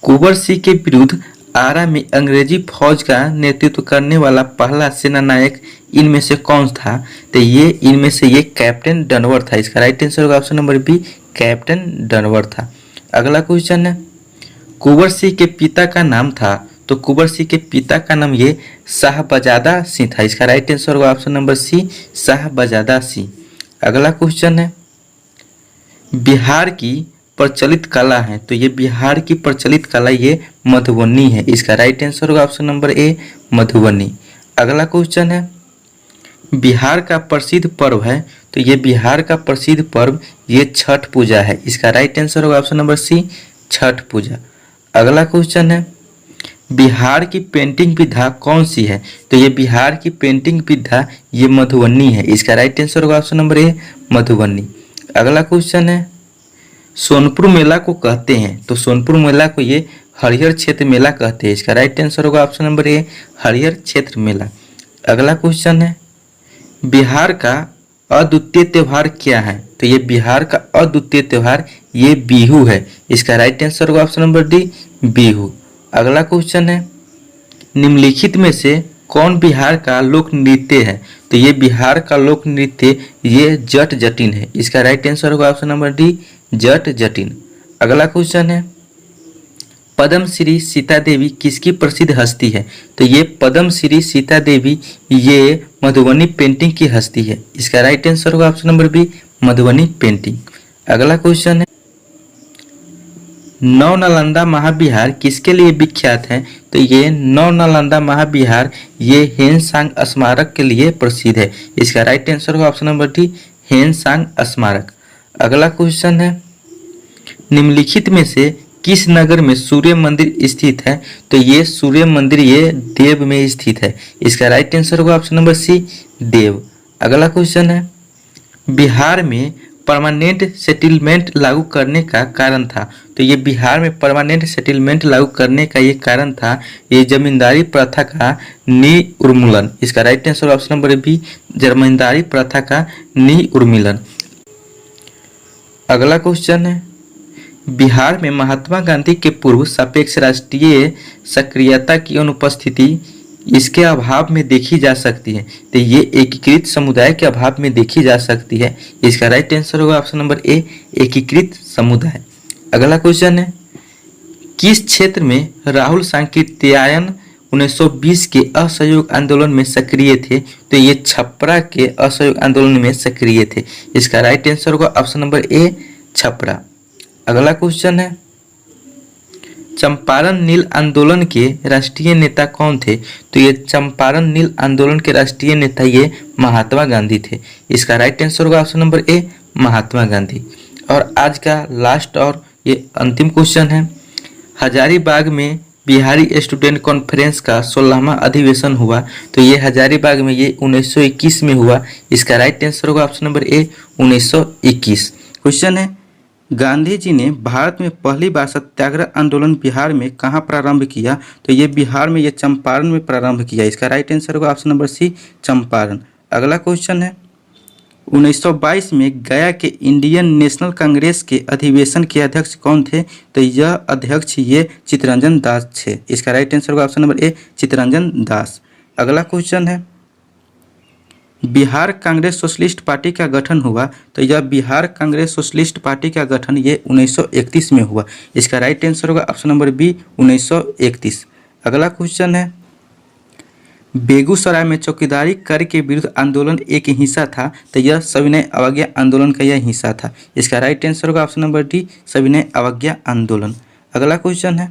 कुंवर सिंह के विरुद्ध आरा में अंग्रेजी फौज का नेतृत्व करने वाला पहला सेनानायक इनमें से कौन था? तो ये इनमें से ये कैप्टन डनवर था। इसका राइट आंसर होगा ऑप्शन नंबर बी, कैप्टन डनवर था। अगला क्वेश्चन है, कुंवर सिंह के पिता का नाम था? तो कुंवर सिंह के पिता का नाम ये शाहबजादा सिंह था। इसका राइट आंसर होगा ऑप्शन नंबर सी, शाहबजादा सिंह। अगला क्वेश्चन है, बिहार की प्रचलित कला है, तो ये बिहार की प्रचलित कला ये मधुबनी है। इसका राइट आंसर होगा ऑप्शन नंबर ए, मधुबनी। अगला क्वेश्चन है, बिहार का प्रसिद्ध पर्व है, तो ये बिहार का प्रसिद्ध पर्व ये छठ पूजा है। इसका राइट आंसर होगा ऑप्शन नंबर सी, छठ पूजा। अगला क्वेश्चन है, बिहार की पेंटिंग विधा कौन सी है? तो ये बिहार की पेंटिंग विधा ये मधुबनी है। इसका राइट आंसर होगा ऑप्शन नंबर ए, मधुबनी। अगला क्वेश्चन है, सोनपुर मेला को कहते हैं, तो सोनपुर मेला को ये हरिहर क्षेत्र मेला कहते हैं। इसका राइट आंसर होगा ऑप्शन नंबर ए, हरिहर क्षेत्र मेला। अगला क्वेश्चन है, बिहार का अद्वितीय त्योहार क्या है? तो ये बिहार का अद्वितीय त्योहार ये बिहू है। इसका राइट आंसर होगा ऑप्शन नंबर डी, बिहू। अगला क्वेश्चन है, निम्नलिखित में से कौन बिहार का लोक नृत्य है? तो ये बिहार का लोक नृत्य ये जट जटिन है। इसका राइट आंसर होगा option number D, Jat Jatin. अगला क्वेश्चन है, पद्म श्री सीता देवी किसकी प्रसिद्ध हस्ती है? तो ये पद्म श्री सीता देवी ये मधुबनी पेंटिंग की हस्ती है। इसका राइट आंसर होगा option number B, Madhubani painting. अगला क्वेश्चन है, नौ नालंदा महाविहार किसके लिए विख्यात है? तो ये नौ नालंदा महाविहार ये हेनसांग स्मारक के लिए प्रसिद्ध है। इसका राइट आंसर होगा ऑप्शन नंबर डी, हेनसांग स्मारक। अगला क्वेश्चन है, निम्नलिखित में से किस नगर में सूर्य मंदिर स्थित है? तो ये सूर्य मंदिर ये देव में स्थित है। इसका राइट आंसर होगा ऑप्शन नंबर सी, देव। अगला क्वेश्चन है, बिहार में परमानेंट सेटलमेंट लागू करने का कारण था? तो ये बिहार में परमानेंट सेटलमेंट लागू करने का ये कारण था ये जमींदारी प्रथा का निर्मूलन। इसका right answer option number B, zamindari प्रथा का निर्मूलन। अगला क्वेश्चन है, बिहार में महात्मा गांधी के पूर्व सापेक्ष राष्ट्रीय सक्रियता की अनुपस्थिति इसके अभाव में देखी जा सकती है? तो ये एकीकृत समुदाय के अभाव में देखी जा सकती है। इसका राइट आंसर होगा ऑप्शन नंबर ए, एकीकृत समुदाय। अगला क्वेश्चन है, किस क्षेत्र में राहुल सांकृत्यायन 1920 के असहयोग आंदोलन में सक्रिय थे? तो ये छपरा के असहयोग आंदोलन में सक्रिय थे। इसका राइट आंसर होगा ऑप्शन नंबर ए, छपरा। अगला क्वेश्चन है, चंपारण नील आंदोलन के राष्ट्रीय नेता कौन थे? तो ये चंपारण नील आंदोलन के राष्ट्रीय नेता ये महात्मा गांधी थे। इसका राइट आंसर होगा ऑप्शन नंबर ए, महात्मा गांधी। और आज का लास्ट और ये अंतिम क्वेश्चन है, हजारीबाग में बिहारी स्टूडेंट कॉन्फ्रेंस का 16वां अधिवेशन हुआ, तो ये हजारीबाग में ये 1921 में हुआ। इसका राइट आंसर होगा ऑप्शन नंबर ए, 1921। क्वेश्चन है, गांधी जी ने भारत में पहली बार सत्याग्रह आंदोलन बिहार में कहाँ प्रारंभ किया? तो ये बिहार में, ये चंपारण में प्रारंभ किया। इसका राइट आंसर होगा ऑप्शन नंबर सी, चंपारण। अगला क्वेश्चन है, 1922 में गया के इंडियन नेशनल कांग्रेस के अधिवेशन के अध्यक्ष कौन थे? तो यह अध्यक्ष ये चित्तरंजन दास थे। इसका राइट आंसर होगा ऑप्शन नंबर ए, चित्तरंजन दास। अगला क्वेश्चन है, बिहार कांग्रेस सोशलिस्ट पार्टी का गठन हुआ? तो यह बिहार कांग्रेस सोशलिस्ट पार्टी का गठन ये 1931 में हुआ। इसका राइट आंसर होगा ऑप्शन नंबर बी, 1931। अगला क्वेश्चन है, बेगूसराय में चौकीदारी कर के विरुद्ध आंदोलन एक हिस्सा था? तो यह सविनय अवज्ञा आंदोलन का यह हिस्सा था। इसका राइट आंसर होगा ऑप्शन नंबर डी, सविनय अवज्ञा आंदोलन। अगला क्वेश्चन है,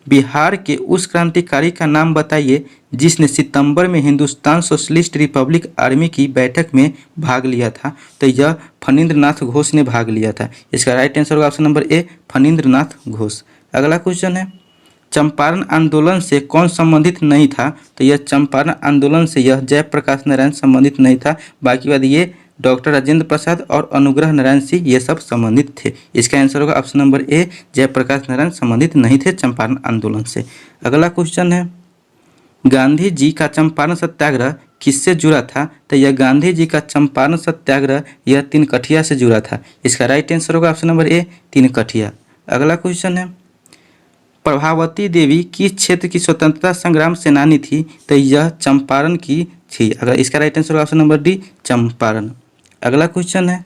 बिहार के उस क्रांतिकारी का नाम बताइए जिसने सितंबर में हिंदुस्तान सोशलिस्ट रिपब्लिक आर्मी की बैठक में भाग लिया था? तो यह फणींद्र नाथ घोष ने भाग लिया था। इसका राइट आंसर होगा ऑप्शन नंबर ए, फणींद्र नाथ घोष। अगला क्वेश्चन है, चंपारण आंदोलन से कौन संबंधित नहीं था? तो यह चंपारण आंदोलन से यह जयप्रकाश नारायण संबंधित नहीं था। बाकी बात ये डॉक्टर राजेंद्र प्रसाद और अनुग्रह नारायण सिंह ये सब संबंधित थे। इसका आंसर होगा option number A, Jayaprakash Narayan संबंधित नहीं थे चंपारण आंदोलन से। अगला क्वेश्चन है, गांधी जी का चंपारण सत्याग्रह किससे जुड़ा था? तो यह गांधी जी का चंपारण सत्याग्रह यह तिनकठिया से जुड़ा था। इसका राइट आंसर होगा ऑप्शन नंबर ए, तिनकठिया। अगला क्वेश्चन है, प्रभावती देवी किस क्षेत्र की स्वतंत्रता संग्राम सेनानी थी? तो यह चंपारण की थी। अगर इसका राइट आंसर होगा ऑप्शन नंबर डी, चंपारण। अगला क्वेश्चन है,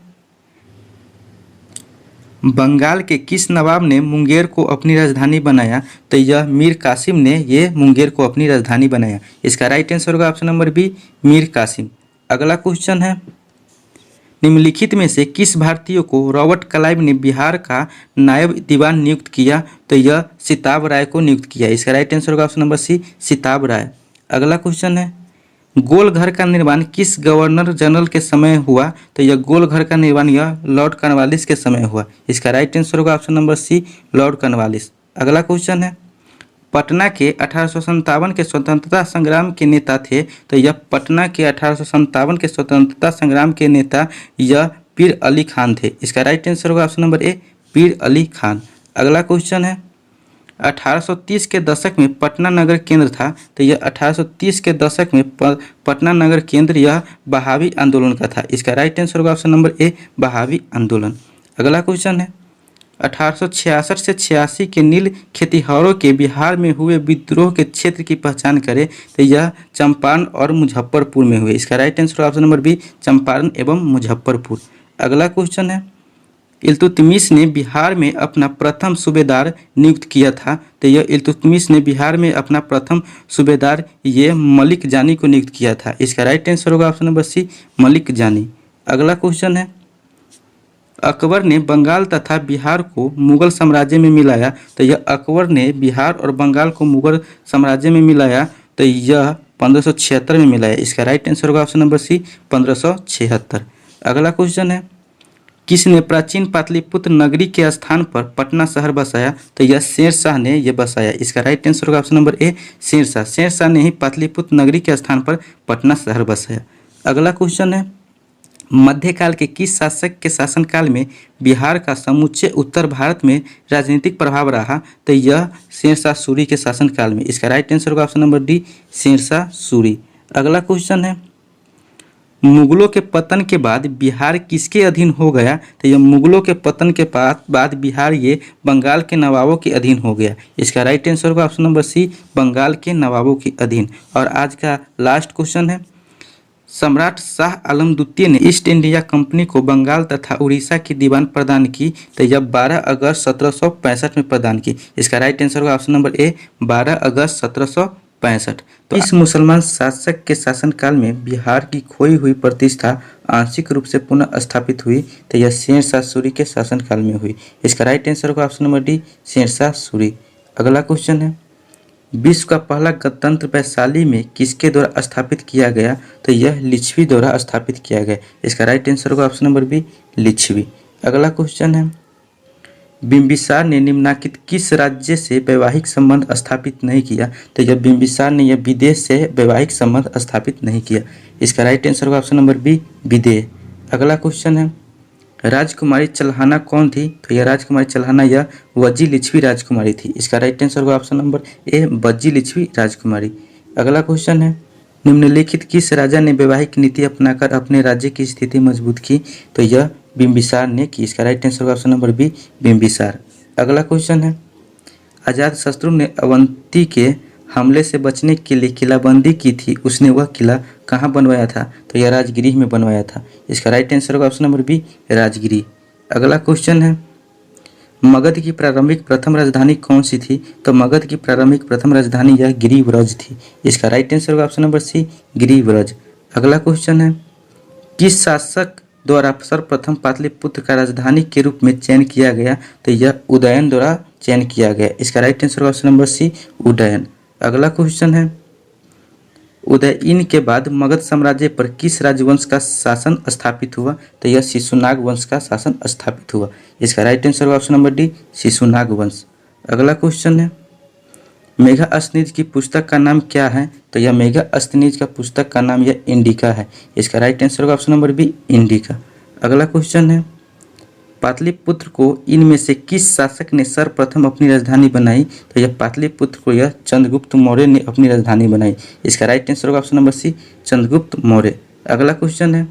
बंगाल के किस नवाब ने मुंगेर को अपनी राजधानी बनाया? तो यह मीर कासिम ने ये मुंगेर को अपनी राजधानी बनाया। इसका राइट आंसर होगा option number B, Mir Qasim. अगला क्वेश्चन है, निम्नलिखित में से किस भारतीय को रॉबर्ट क्लाइव ने बिहार का नायब दीवान नियुक्त किया? तो यह सिताब राय को नियुक्त किया। इसका राइट आंसर होगा ऑप्शन नंबर सी, सिताब राय। अगला क्वेश्चन है, गोल घर का निर्माण किस गवर्नर जनरल के समय हुआ? तो यह गोल घर का निर्माण यह लॉर्ड कॉर्नवालिस के समय हुआ। इसका राइट आंसर होगा option number C, Lord Cornwallis. अगला क्वेश्चन है, पटना के 1857 के स्वतंत्रता संग्राम के नेता थे? तो यह पटना के 1857 के स्वतंत्रता संग्राम के नेता यह पीर अली खान थे। इसका राइट आंसर होगा ऑप्शन नंबर ए, पीर अली खान। अगला क्वेश्चन है, 1830 के दशक में पटना नगर केंद्र था? तो यह 1830 के दशक में पटना नगर केंद्र यह बहावी आंदोलन का था। इसका राइट आंसर होगा ऑप्शन नंबर ए, बहावी आंदोलन। अगला क्वेश्चन है, 1866 से 86 के नील खेतिहरों के बिहार में हुए विद्रोह के क्षेत्र की पहचान करें? तो यह चंपारण और मुजफ्फरपुर में हुए। इसका right answer option number B, Champaran एवं मुजफ्फरपुर। अगला क्वेश्चन है, इल्तुतमिश ने बिहार में अपना प्रथम सूबेदार नियुक्त किया था? तो यह इल्तुतमिश ने बिहार में अपना प्रथम सूबेदार ये मलिक जानी को नियुक्त किया था। इसका राइट आंसर होगा ऑप्शन नंबर सी, मलिक जानी। अगला क्वेश्चन है, अकबर ने बंगाल तथा बिहार को मुगल साम्राज्य में मिलाया? तो यह अकबर ने बिहार और बंगाल को मुगल साम्राज्य में मिलाया तो यह 1576 में मिलाया। इसका राइट आंसर होगा ऑप्शन नंबर सी, 1576। अगला क्वेश्चन है, किसने प्राचीन पाटलिपुत्र नगरी के स्थान पर पटना शहर बसाया? तो यह शेरशाह ने यह बसाया। इसका राइट आंसर होगा option number A, Sher Shah. Sher Shah ने ही पाटलिपुत्र नगरी के स्थान पर पटना शहर बसाया। अगला क्वेश्चन है, मध्यकाल के किस शासक के शासनकाल में बिहार का समूचे उत्तर भारत में राजनीतिक प्रभाव रहा? तो यह शेरशाह सूरी के शासनकाल में। इसका राइट आंसर होगा option number D, Sher Shah Suri. अगला क्वेश्चन है, मुगलों के पतन के बाद बिहार किसके अधीन हो गया? तो यह मुगलों के पतन के बाद बिहार ये बंगाल के नवाबों के अधीन हो गया। इसका राइट आंसर होगा ऑप्शन नंबर सी, बंगाल के नवाबों के अधीन। और आज का लास्ट क्वेश्चन है, सम्राट शाह आलम द्वितीय ने ईस्ट इंडिया कंपनी को बंगाल तथा उड़ीसा की दीवान प्रदान की? तो यह 12 अगस्त 1765 में प्रदान की। इसका राइट आंसर होगा ऑप्शन नंबर ए, 12 अगस्त 1765। तो इस मुसलमान शासक के शासनकाल में बिहार की खोई हुई प्रतिष्ठा आंशिक रूप से पुनः स्थापित हुई। तो यह शेरशाह सूरी के शासनकाल में हुई। इसका राइट आंसर होगा option number D, Sher Shah Suri. अगला क्वेश्चन है, विश्व का पहला गणतंत्र वैशाली में किसके द्वारा स्थापित किया गया? तो यह लिच्छवी द्वारा स्थापित किया गया। इसका राइट आंसर होगा ऑप्शन नंबर बी, लिच्छवी। अगला क्वेश्चन है, बिंबिसार ने निम्नलिखित किस राज्य से वैवाहिक संबंध स्थापित नहीं किया? तो यह बिंबिसार ने यह विदेश से वैवाहिक संबंध स्थापित नहीं किया। इसका राइट आंसर होगा ऑप्शन नंबर बी, विदेश। अगला क्वेश्चन है, राजकुमारी चल्हाना कौन थी? तो यह राजकुमारी चल्हाना यह वज्जी लिच्छवी राजकुमारी थी। इसका राइट आंसर होगा option number A, Vajji Licchavi राजकुमारी। अगला क्वेश्चन है, निम्नलिखित किस राजा ने वैवाहिक नीति अपनाकर अपने राज्य की स्थिति मजबूत की? तो यह बिंबिसार ने की। इसका राइट आंसर होगा ऑप्शन नंबर बी, बिंबिसार। अगला क्वेश्चन है, अजातशत्रु ने अवंती के हमले से बचने के लिए किलाबंदी की थी, उसने वह किला कहाँ बनवाया था? तो यह राजगिरी में बनवाया था। इसका राइट आंसर होगा ऑप्शन नंबर बी, राजगिरी। अगला क्वेश्चन है, मगध की प्रारंभिक प्रथम राजधानी कौन सी थी? तो मगध की प्रारंभिक प्रथम राजधानी यह गिरिव्रज थी। इसका राइट आंसर होगा ऑप्शन नंबर सी, गिरिव्रज। अगला क्वेश्चन है, किस शासक द्वारा सर्वप्रथम पाटलिपुत्र का राजधानी के रूप में चयन किया गया? तो यह उदयन द्वारा चयन किया गया। इसका राइट आंसर होगा ऑप्शन नंबर सी, उदयन। अगला क्वेश्चन है, उदयन के बाद मगध साम्राज्य पर किस राजवंश का शासन स्थापित हुआ? तो यह शिशुनाग वंश का शासन स्थापित हुआ। इसका राइट आंसर होगा ऑप्शन नंबर डी, शिशुनाग वंश। अगला क्वेश्चन है, मेगास्थनीज की पुस्तक का नाम क्या है? तो यह मेगास्थनीज का पुस्तक का नाम यह इंडिका है। इसका राइट आंसर होगा ऑप्शन नंबर बी, इंडिका। अगला क्वेश्चन है, पाटलिपुत्र को इनमें से किस शासक ने सर्वप्रथम अपनी राजधानी बनाई? तो यह पाटलिपुत्र को यह चंद्रगुप्त मौर्य ने अपनी राजधानी बनाई। इसका राइट आंसर होगा option number C, Chandragupta Maurya. अगला क्वेश्चन है,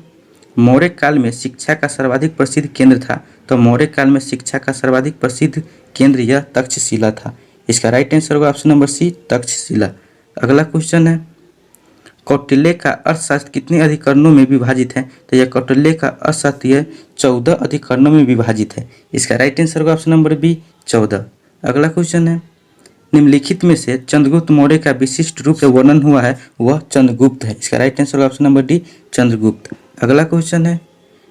मौर्य काल में शिक्षा का सर्वाधिक प्रसिद्ध केंद्र था? तो मौर्य काल में शिक्षा का सर्वाधिक प्रसिद्ध केंद्र यह तक्षशिला था। इसका राइट आंसर होगा ऑप्शन नंबर सी, तक्षशिला। अगला क्वेश्चन है, कौटिल्य का अर्थशास्त्र कितने अधिकरणों में विभाजित है? तो यह कौटिल्य का अर्थशास्त्र यह 14 अधिकरणों में विभाजित है। इसका राइट आंसर होगा ऑप्शन नंबर बी, 14। अगला क्वेश्चन है, निम्नलिखित में से चंद्रगुप्त मौर्य का विशिष्ट रूप से वर्णन हुआ है वह चंद्रगुप्त है। इसका राइट आंसर होगा ऑप्शन नंबर डी, चंद्रगुप्त। अगला क्वेश्चन है,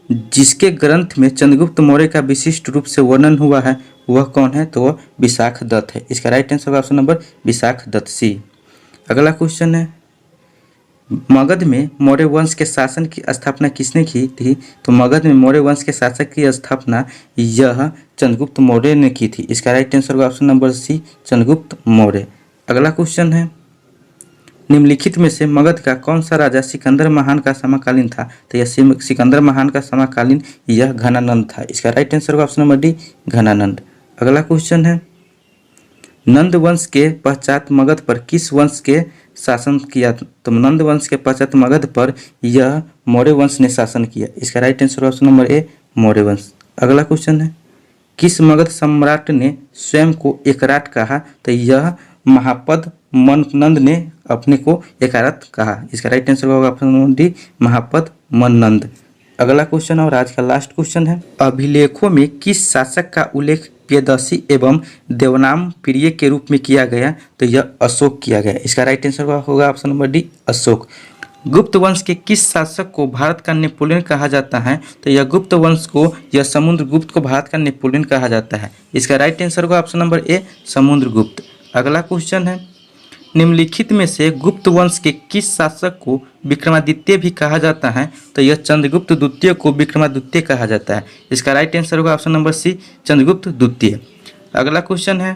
जिसके ग्रंथ में चंद्रगुप्त मौर्य का विशिष्ट रूप से वर्णन हुआ है वह कौन है? तो वह विशाखदत्त है। इसका राइट आंसर होगा ऑप्शन नंबर विशाखदत्त, सी। अगला क्वेश्चन है, मगध में मौर्य वंश के शासन की स्थापना किसने की थी? तो मगध में मौर्य वंश के शासक की स्थापना यह चंद्रगुप्त मौर्य ने की थी। इसका राइट आंसर होगा option number C, Chandragupta Maurya. अगला क्वेश्चन है, निम्नलिखित में से मगध का कौन सा राजा सिकंदर महान का समकालीन था? तो यह सिकंदर महान का समकालीन यह घनानंद था। इसका राइट आंसर होगा ऑप्शन नंबर डी, घनानंद। अगला क्वेश्चन है, नंद वंश के पश्चात मगध पर किस वंश के शासन किया? तो नंद वंश के पश्चात मगध पर यह मौर्य वंश ने शासन किया। इसका राइट आंसर ऑप्शन नंबर ए, मौर्य वंश। अगला क्वेश्चन है, किस मगध सम्राट ने स्वयं को एकराट कहा? तो यह महापद मननंद ने अपने को एकराट कहा। इसका राइट आंसर होगा ऑप्शन नंबर डी, महापद मननंद। अगला क्वेश्चन और आज का लास्ट क्वेश्चन है, अभिलेखों में किस शासक का उल्लेख प्रियदर्शी एवं देवनाम प्रिय के रूप में किया गया? तो यह अशोक किया गया। इसका राइट आंसर होगा ऑप्शन नंबर डी, अशोक। गुप्त वंश के किस शासक को भारत का नेपोलियन कहा जाता है? तो यह गुप्त वंश को यह समुद्रगुप्त को भारत का नेपोलियन कहा जाता है। इसका राइट आंसर होगा ऑप्शन नंबर ए, समुद्रगुप्त। अगला क्वेश्चन है, निम्नलिखित में से गुप्त वंश के किस शासक को विक्रमादित्य भी कहा जाता है? तो यह चंद्रगुप्त द्वितीय को विक्रमादित्य कहा जाता है। इसका राइट आंसर होगा ऑप्शन नंबर सी, चंद्रगुप्त द्वितीय। अगला क्वेश्चन है,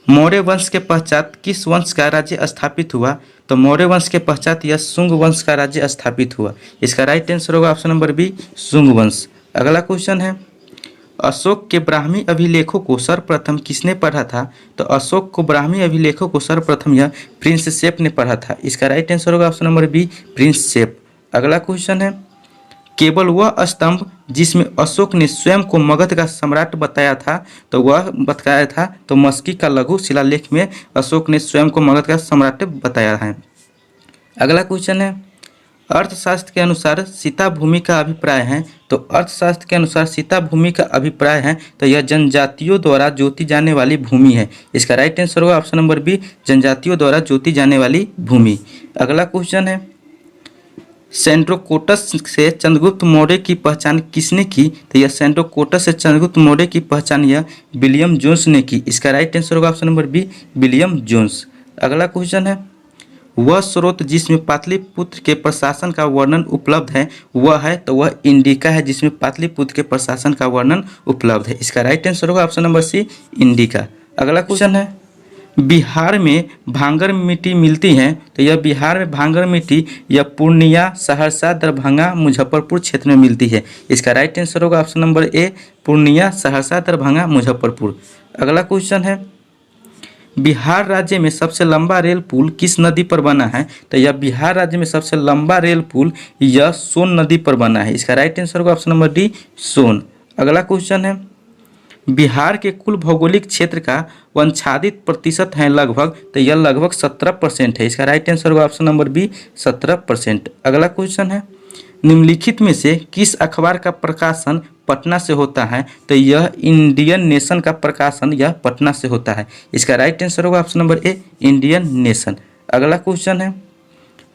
मौर्य वंश के पश्चात किस वंश का राज्य स्थापित हुआ? तो मौर्य वंश के पश्चात यह शुंग वंश का राज्य स्थापित हुआ। इसका राइट आंसर होगा ऑप्शन नंबर बी, शुंग वंश। अगला क्वेश्चन है, अशोक के ब्राह्मी अभिलेखों को सर्वप्रथम किसने पढ़ा था? तो अशोक को ब्राह्मी अभिलेखों को सर्वप्रथम यह प्रिंस शेप ने पढ़ा था। इसका राइट आंसर होगा option number B, prince shape. अगला क्वेश्चन है, केवल वह स्तंभ जिसमें अशोक ने स्वयं को मगध का सम्राट बताया था तो वह बताया था तो मस्की का लघु शिलालेख में अशोक ने स्वयं को मगध का सम्राट बताया है। अगला क्वेश्चन है, अर्थशास्त्र के अनुसार सीता भूमि का अभिप्राय है? तो अर्थशास्त्र के अनुसार सीता भूमि का अभिप्राय है तो यह जनजातियों द्वारा जोती जाने वाली भूमि है। इसका राइट आंसर होगा ऑप्शन नंबर बी, जनजातियों द्वारा जोती जाने वाली भूमि। अगला क्वेश्चन है, सेंड्रोकोटस से चंद्रगुप्त मौर्य की पहचान किसने की? तो यह सेंड्रोकोटस से चंद्रगुप्त मौर्य की पहचान यह विलियम जोन्स ने की। इसका राइट आंसर होगा option number B, William Jones. अगला क्वेश्चन है, वह स्रोत जिसमें पाटलिपुत्र के प्रशासन का वर्णन उपलब्ध है वह है? तो वह इंडिका है जिसमें पाटलिपुत्र के प्रशासन का वर्णन उपलब्ध है। इसका राइट आंसर होगा ऑप्शन नंबर सी, इंडिका। अगला क्वेश्चन है, बिहार में भांगर मिट्टी मिलती है, तो यह बिहार में भांगर मिट्टी यह पूर्णिया, सहरसा, दरभंगा, मुजफ्फरपुर क्षेत्र में मिलती है। इसका राइट आंसर होगा ऑप्शन नंबर ए, पूर्णिया, सहरसा, दरभंगा, मुजफ्फरपुर। अगला क्वेश्चन है, बिहार राज्य में सबसे लंबा रेल पुल किस नदी पर बना है? तो यह बिहार राज्य में सबसे लंबा रेल पुल यह सोन नदी पर बना है। इसका राइट आंसर होगा ऑप्शन नंबर डी, सोन। अगला क्वेश्चन है, बिहार के कुल भौगोलिक क्षेत्र का वंशादित प्रतिशत है लगभग, तो यह लगभग 17% है। इसका राइट आंसर होगा ऑप्शन नंबर बी, 17%। अगला क्वेश्चन है, निम्नलिखित में से किस अखबार का प्रकाशन पटना से होता है? तो यह इंडियन नेशन का प्रकाशन यह पटना से होता है। इसका राइट आंसर होगा ऑप्शन नंबर ए, इंडियन नेशन। अगला क्वेश्चन है,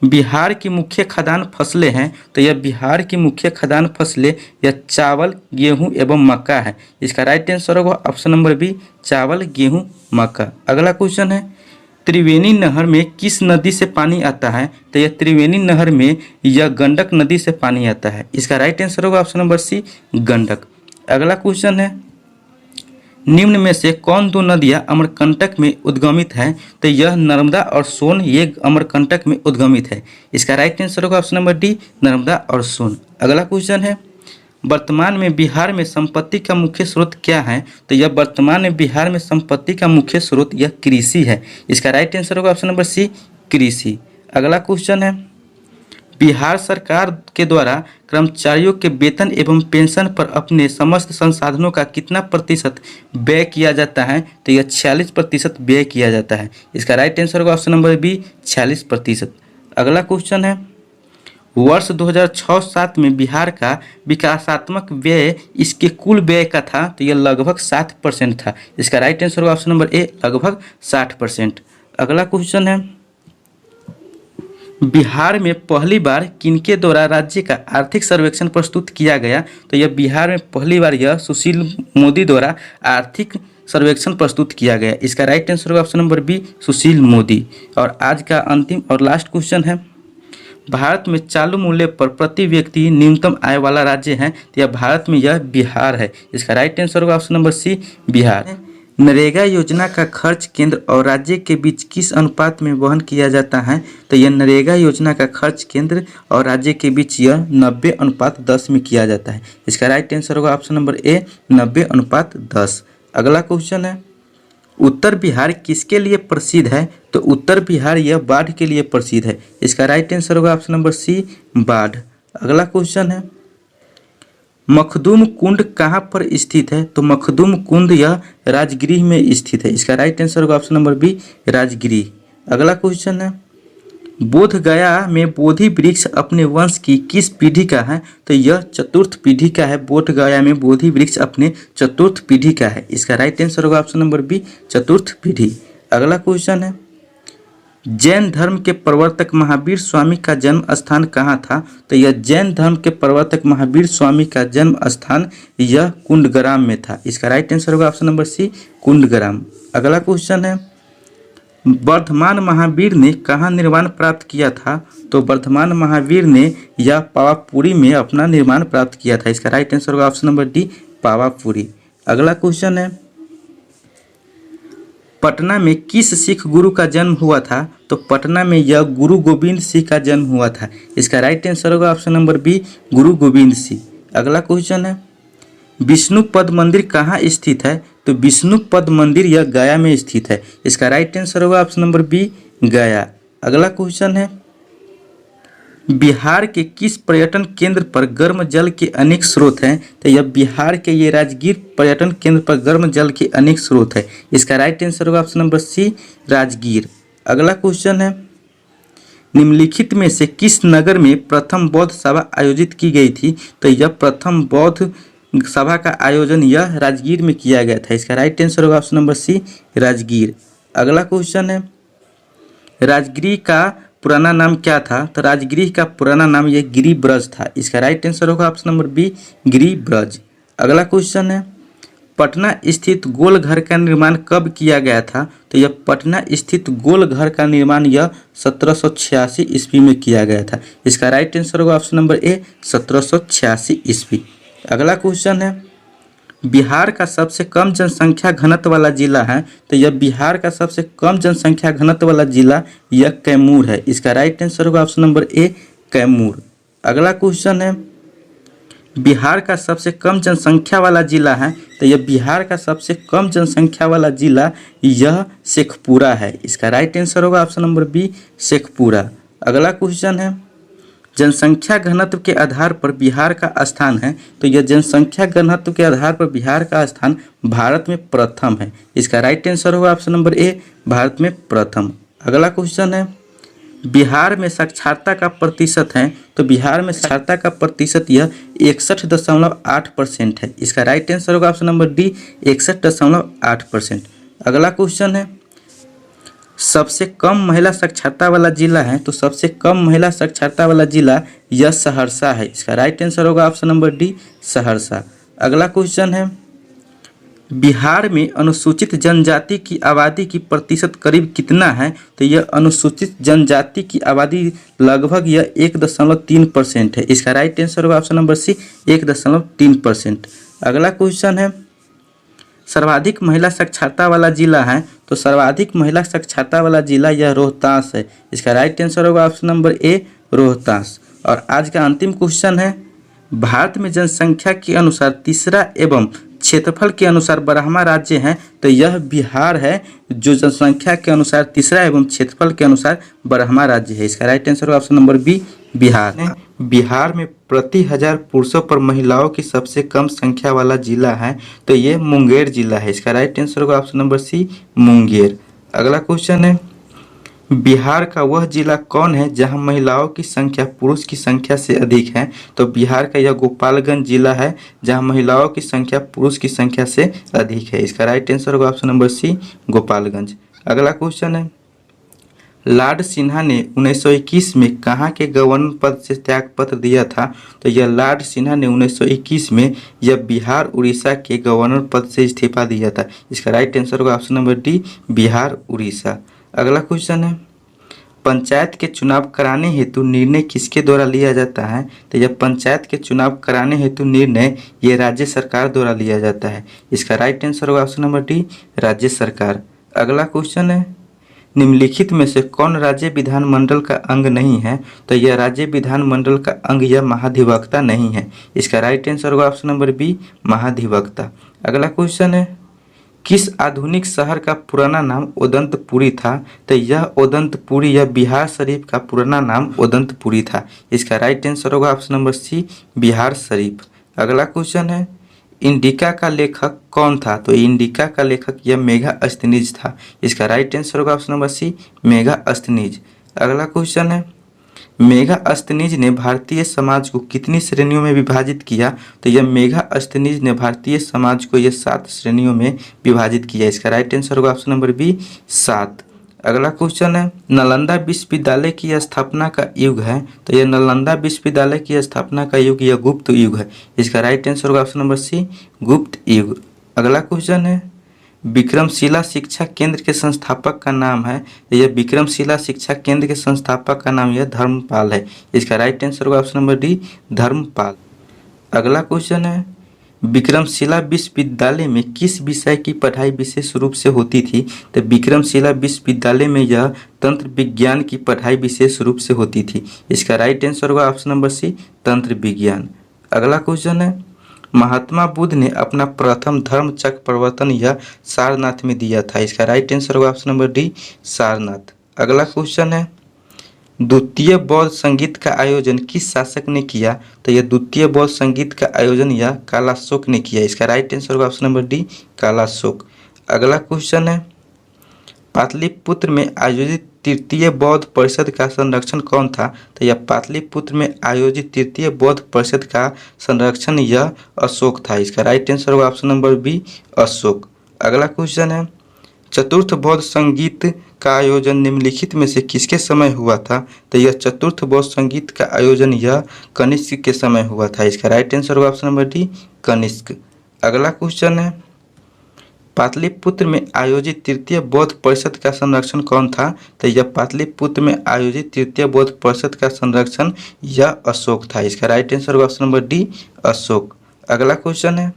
बिहार की मुख्य खाद्यान्न फसलें हैं, तो यह बिहार की मुख्य खाद्यान्न फसलें यह चावल, गेहूं एवं मक्का है। इसका राइट आंसर होगा ऑप्शन नंबर बी, चावल, गेहूं, मक्का। अगला क्वेश्चन है, त्रिवेणी नहर में किस नदी से पानी आता है? तो यह त्रिवेणी नहर में यह गंडक नदी से पानी आता है। इसका राइट आंसर होगा ऑप्शन नंबर सी, गंडक। अगला क्वेश्चन है, निम्न में से कौन दो नदियां अमरकंटक में उद्गमित है? तो यह नर्मदा और सोन ये अमरकंटक में उद्गमित है। इसका राइट आंसर होगा ऑप्शन नंबर डी, नर्मदा और सोन। अगला क्वेश्चन है, वर्तमान में बिहार में संपत्ति का मुख्य स्रोत क्या है? तो यह वर्तमान में बिहार में संपत्ति का मुख्य स्रोत यह कृषि है। इसका राइट आंसर होगा ऑप्शन नंबर सी, कृषि। अगला क्वेश्चन है, बिहार सरकार के द्वारा कर्मचारियों के वेतन एवं पेंशन पर अपने समस्त संसाधनों का कितना प्रतिशत व्यय किया जाता है? तो यह 46% व्यय किया जाता है। इसका राइट आंसर होगा ऑप्शन नंबर बी, 46%। अगला क्वेश्चन है, वर्ष 2006-07 में बिहार का विकासात्मक व्यय इसके कुल व्यय का था, तो यह लगभग 60% था। इसका राइट आंसर होगा ऑप्शन नंबर ए, लगभग 60%। अगला क्वेश्चन है, बिहार में पहली बार किनके द्वारा राज्य का आर्थिक सर्वेक्षण प्रस्तुत किया गया? तो यह बिहार में पहली बार यह सुशील मोदी द्वारा आर्थिक सर्वेक्षण प्रस्तुत किया गया। इसका राइट आंसर होगा option number B, Sushil Modi. और आज का अंतिम और लास्ट क्वेश्चन है, भारत में चालू मूल्य पर प्रति व्यक्ति न्यूनतम आय वाला राज्य है, तो यह भारत में यह बिहार है। इसका राइट आंसर होगा option number C, Bihar. NREGA योजना का खर्च केंद्र और राज्य के बीच किस अनुपात में वहन किया जाता है? तो यह नरेगा योजना का खर्च केंद्र और राज्य के बीच यह 90:10 में किया जाता है। इसका राइट आंसर होगा ऑप्शन नंबर ए, 90:10। अगला क्वेश्चन है, उत्तर बिहार किसके लिए प्रसिद्ध है? तो उत्तर बिहार यह बाढ़ के लिए प्रसिद्ध है। इसका राइट आंसर होगा ऑप्शन नंबर सी, बाढ़। अगला क्वेश्चन है, मखदूम कुंड कहाँ पर स्थित है? तो मखदूम कुंड यह राजगृह में स्थित है। इसका राइट आंसर होगा ऑप्शन नंबर बी, राजगृह। अगला क्वेश्चन है, बोध गया में बोधि वृक्ष अपने वंश की किस पीढ़ी का है? तो यह चतुर्थ पीढ़ी का है। बोध गया में बोधि वृक्ष अपने चतुर्थ पीढ़ी का है। इसका राइट आंसर होगा ऑप्शन नंबर बी, चतुर्थ पीढ़ी। अगला क्वेश्चन है, जैन धर्म के प्रवर्तक महावीर स्वामी का जन्म स्थान कहाँ था? तो यह जैन धर्म के प्रवर्तक महावीर स्वामी का जन्म स्थान यह कुंडग्राम में था। इसका राइट आंसर होगा ऑप्शन नंबर सी, कुंडग्राम। अगला क्वेश्चन है, वर्धमान महावीर ने कहाँ निर्माण प्राप्त किया था? तो वर्धमान महावीर ने यह पावापुरी में अपना निर्माण प्राप्त किया था। इसका राइट आंसर होगा ऑप्शन नंबर डी, पावापुरी। अगला क्वेश्चन है, पटना में किस सिख गुरु का जन्म हुआ था? तो पटना में यह गुरु गोविंद सिंह का जन्म हुआ था। इसका राइट आंसर होगा ऑप्शन नंबर बी, गुरु गोविंद सिंह। अगला क्वेश्चन है, विष्णुपद मंदिर कहाँ स्थित है? तो विष्णुपद मंदिर यह गया में स्थित है। इसका राइट आंसर होगा ऑप्शन नंबर बी, गया। अगला क्वेश्चन है, बिहार के किस पर्यटन केंद्र पर गर्म जल के अनेक स्रोत हैं? तो यह बिहार के ये राजगीर पर्यटन केंद्र पर गर्म जल के अनेक स्रोत है। इसका राइट आंसर होगा ऑप्शन नंबर सी, राजगीर। अगला क्वेश्चन है, निम्नलिखित में से किस नगर में प्रथम बौद्ध सभा आयोजित की गई थी? तो यह प्रथम बौद्ध सभा का आयोजन यह राजगीर में किया गया था। इसका राइट आंसर होगा ऑप्शन नंबर सी, राजगीर। अगला क्वेश्चन है, राजगीर का पुराना नाम क्या था? तो राजगीर का पुराना नाम यह गिरिब्रज था। इसका राइट आंसर होगा ऑप्शन नंबर बी, गिरिब्रज। अगला क्वेश्चन है, पटना स्थित गोल घर का निर्माण कब किया गया था? तो यह पटना स्थित गोल घर का निर्माण यह 1786 ईस्वी में किया गया था। इसका राइट आंसर होगा ऑप्शन नंबर ए, 1786 ईस्वी। अगला क्वेश्चन है, बिहार का सबसे कम जनसंख्या घनत्व वाला जिला है, तो यह बिहार का सबसे कम जनसंख्या घनत्व वाला जिला यह कैमूर है। इसका राइट आंसर होगा ऑप्शन नंबर ए, कैमूर। अगला क्वेश्चन है, बिहार का सबसे कम जनसंख्या वाला जिला है, तो यह बिहार का सबसे कम जनसंख्या वाला जिला यह शेखपुरा है। इसका राइट आंसर होगा ऑप्शन नंबर बी, शेखपुरा। अगला क्वेश्चन है, जनसंख्या घनत्व के आधार पर बिहार का स्थान है, तो यह जनसंख्या घनत्व के आधार पर बिहार का स्थान भारत में प्रथम है। इसका राइट आंसर होगा ऑप्शन नंबर ए, भारत में प्रथम। अगला क्वेश्चन है, बिहार में साक्षरता का प्रतिशत है, तो बिहार में साक्षरता का प्रतिशत यह 61.8% है। इसका राइट आंसर होगा ऑप्शन नंबर डी, 61.8%। अगला क्वेश्चन है, सबसे कम महिला साक्षरता वाला जिला है, तो सबसे कम महिला साक्षरता वाला जिला यह सहरसा है। इसका राइट आंसर होगा ऑप्शन नंबर डी, सहरसा। अगला क्वेश्चन है, बिहार में अनुसूचित जनजाति की आबादी की प्रतिशत करीब कितना है, तो यह अनुसूचित जनजाति की आबादी लगभग यह 1.3% है। इसका राइट आंसर होगा ऑप्शन नंबर सी, 1.3%। अगला क्वेश्चन है, सर्वाधिक महिला साक्षरता वाला जिला है, तो सर्वाधिक महिला साक्षरता वाला जिला यह रोहतास है। इसका राइट आंसर होगा ऑप्शन नंबर ए, रोहतास। और आज का अंतिम क्वेश्चन है, भारत में जनसंख्या के अनुसार तीसरा एवं क्षेत्रफल के अनुसार 12वां राज्य है, तो यह बिहार है, जो जनसंख्या के अनुसार तीसरा एवं क्षेत्रफल के अनुसार 12वां राज्य है। इसका राइट आंसर होगा option number B, Bihar. Bihar में प्रति 1000 पुरुषों पर महिलाओं की सबसे कम संख्या वाला जिला है, तो ये मुंगेर जिला है। इसका राइट आंसर होगा ऑप्शन नंबर सी, मुंगेर। अगला क्वेश्चन है, बिहार का वह जिला कौन है जहां महिलाओं की संख्या पुरुष की संख्या से अधिक है, तो बिहार का यह गोपालगंज जिला है, जहां महिलाओं की संख्या पुरुष की संख्या से अधिक है। इसका राइट आंसर होगा ऑप्शन नंबर सी, गोपालगंज। अगला क्वेश्चन है, लॉर्ड सिन्हा ने 1921 में कहाँ के गवर्नर पद से त्यागपत्र दिया था, तो यह लॉर्ड सिन्हा ने 1921 में यह बिहार उड़ीसा के गवर्नर पद से इस्तीफा दिया था। इसका राइट आंसर होगा option number D, Bihar Orissa. अगला क्वेश्चन है, पंचायत के चुनाव कराने हेतु निर्णय किसके द्वारा लिया जाता है, तो यह पंचायत के चुनाव कराने हेतु निर्णय ये राज्य सरकार द्वारा लिया जाता है। इसका राइट आंसर होगा ऑप्शन नंबर डी, राज्य सरकार। अगला क्वेश्चन है, निम्नलिखित में से कौन राज्य विधानमंडल का अंग नहीं है, तो यह राज्य विधानमंडल का अंग यह महाधिवक्ता नहीं है। इसका राइट आंसर होगा ऑप्शन नंबर बी, महाधिवक्ता। अगला क्वेश्चन है, किस आधुनिक शहर का पुराना नाम उदंतपुरी था, तो यह उदंतपुरी यह बिहार शरीफ का पुराना नाम उदंतपुरी था। इसका राइट आंसर होगा option number C, Bihar Sharif. अगला क्वेश्चन है, इंडिका का लेखक कौन था, तो इंडिका का लेखक यह मेगास्थनीज था। इसका राइट आंसर होगा ऑप्शन नंबर सी, मेगास्थनीज। अगला क्वेश्चन है, मेगास्थनीज ने भारतीय समाज को कितनी श्रेणियों में विभाजित किया, तो यह मेगास्थनीज ने भारतीय समाज को यह 7 श्रेणियों में विभाजित किया। इसका राइट आंसर होगा ऑप्शन नंबर बी, 7। अगला क्वेश्चन है, नालंदा विश्वविद्यालय की स्थापना का युग है, तो यह नालंदा विश्वविद्यालय की स्थापना का युग यह गुप्त युग है। इसका राइट आंसर होगा ऑप्शन नंबर सी, गुप्त युग। अगला क्वेश्चन है, विक्रमशिला शिक्षा केंद्र के संस्थापक का नाम है, यह विक्रमशिला शिक्षा केंद्र के संस्थापक का नाम यह धर्मपाल है। इसका राइट आंसर होगा ऑप्शन नंबर डी, धर्मपाल। अगला क्वेश्चन है, विक्रमशिला विश्वविद्यालय में किस विषय की पढ़ाई विशेष रूप से होती थी, तो विक्रमशिला विश्वविद्यालय में यह तंत्र विज्ञान की पढ़ाई विशेष रूप से होती थी। इसका राइट आंसर होगा ऑप्शन नंबर सी, तंत्र विज्ञान। अगला क्वेश्चन है, महात्मा बुद्ध ने अपना प्रथम धर्म चक्र प्रवर्तन यह सारनाथ में दिया था। इसका राइट आंसर होगा ऑप्शन नंबर डी, सारनाथ। अगला क्वेश्चन है, द्वितीय बौद्ध संगीत का आयोजन किस शासक ने किया, तो यह द्वितीय बौद्ध संगीत का आयोजन यह कालाशोक ने किया। इसका राइट आंसर होगा ऑप्शन नंबर डी, कालाशोक। अगला क्वेश्चन है, पाटलिपुत्र में आयोजित तृतीय बौद्ध परिषद का संरक्षण कौन था, तो यह पाटलिपुत्र में आयोजित तृतीय बौद्ध परिषद का संरक्षण यह अशोक था। इसका राइट आंसर होगा ऑप्शन नंबर बी, अशोक। अगला क्वेश्चन है, चतुर्थ बौद्ध संगीत का आयोजन निम्नलिखित में से किसके समय हुआ था, तो यह चतुर्थ बौद्ध संगीत का आयोजन यह कनिष्क के समय हुआ था। इसका राइट आंसर होगा ऑप्शन नंबर डी, कनिष्क। अगला क्वेश्चन है, पाटलिपुत्र में आयोजित तृतीय बौद्ध परिषद का संरक्षण कौन था, तो यह पाटलिपुत्र में आयोजित तृतीय बौद्ध परिषद का संरक्षण यह अशोक था। इसका राइट आंसर होगा ऑप्शन नंबर डी, अशोक। अगला क्वेश्चन है,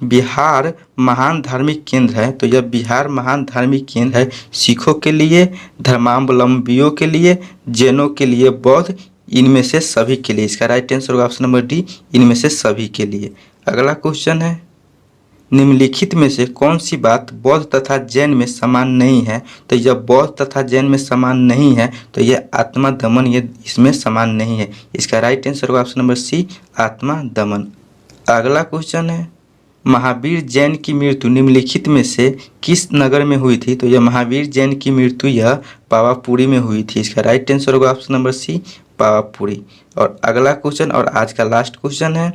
बिहार महान धार्मिक केंद्र है, तो यह बिहार महान धार्मिक केंद्र है सिखों के लिए, धर्मावलंबियों के लिए, जैनों के लिए, बौद्ध, इनमें से सभी के लिए। इसका राइट आंसर होगा ऑप्शन नंबर डी, इनमें से सभी के लिए। अगला क्वेश्चन है, निम्नलिखित में से कौन सी बात बौद्ध तथा जैन में समान नहीं है? तो यह बौद्ध तथा जैन में समान नहीं है, तो यह आत्मा दमन ये इसमें समान नहीं है। इसका राइट आंसर होगा ऑप्शन नंबर सी, आत्मा दमन। अगला क्वेश्चन है, महावीर जैन की मृत्यु निम्नलिखित में से किस नगर में हुई थी? तो यह महावीर जैन की मृत्यु यह पावापुरी में हुई थी। इसका राइट आंसर होगा ऑप्शन नंबर सी, पावापुरी। और अगला क्वेश्चन और आज का लास्ट क्वेश्चन है,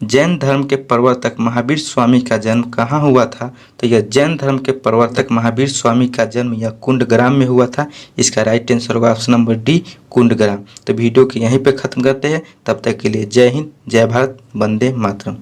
जैन धर्म के प्रवर्तक महावीर स्वामी का जन्म कहाँ हुआ था? तो यह जैन धर्म के प्रवर्तक महावीर स्वामी का जन्म यह कुंडग्राम में हुआ था। इसका राइट आंसर होगा ऑप्शन नंबर डी, कुंडग्राम। तो वीडियो को यहीं पे खत्म करते हैं, तब तक के लिए जय हिंद, जय भारत, वंदे मातरम।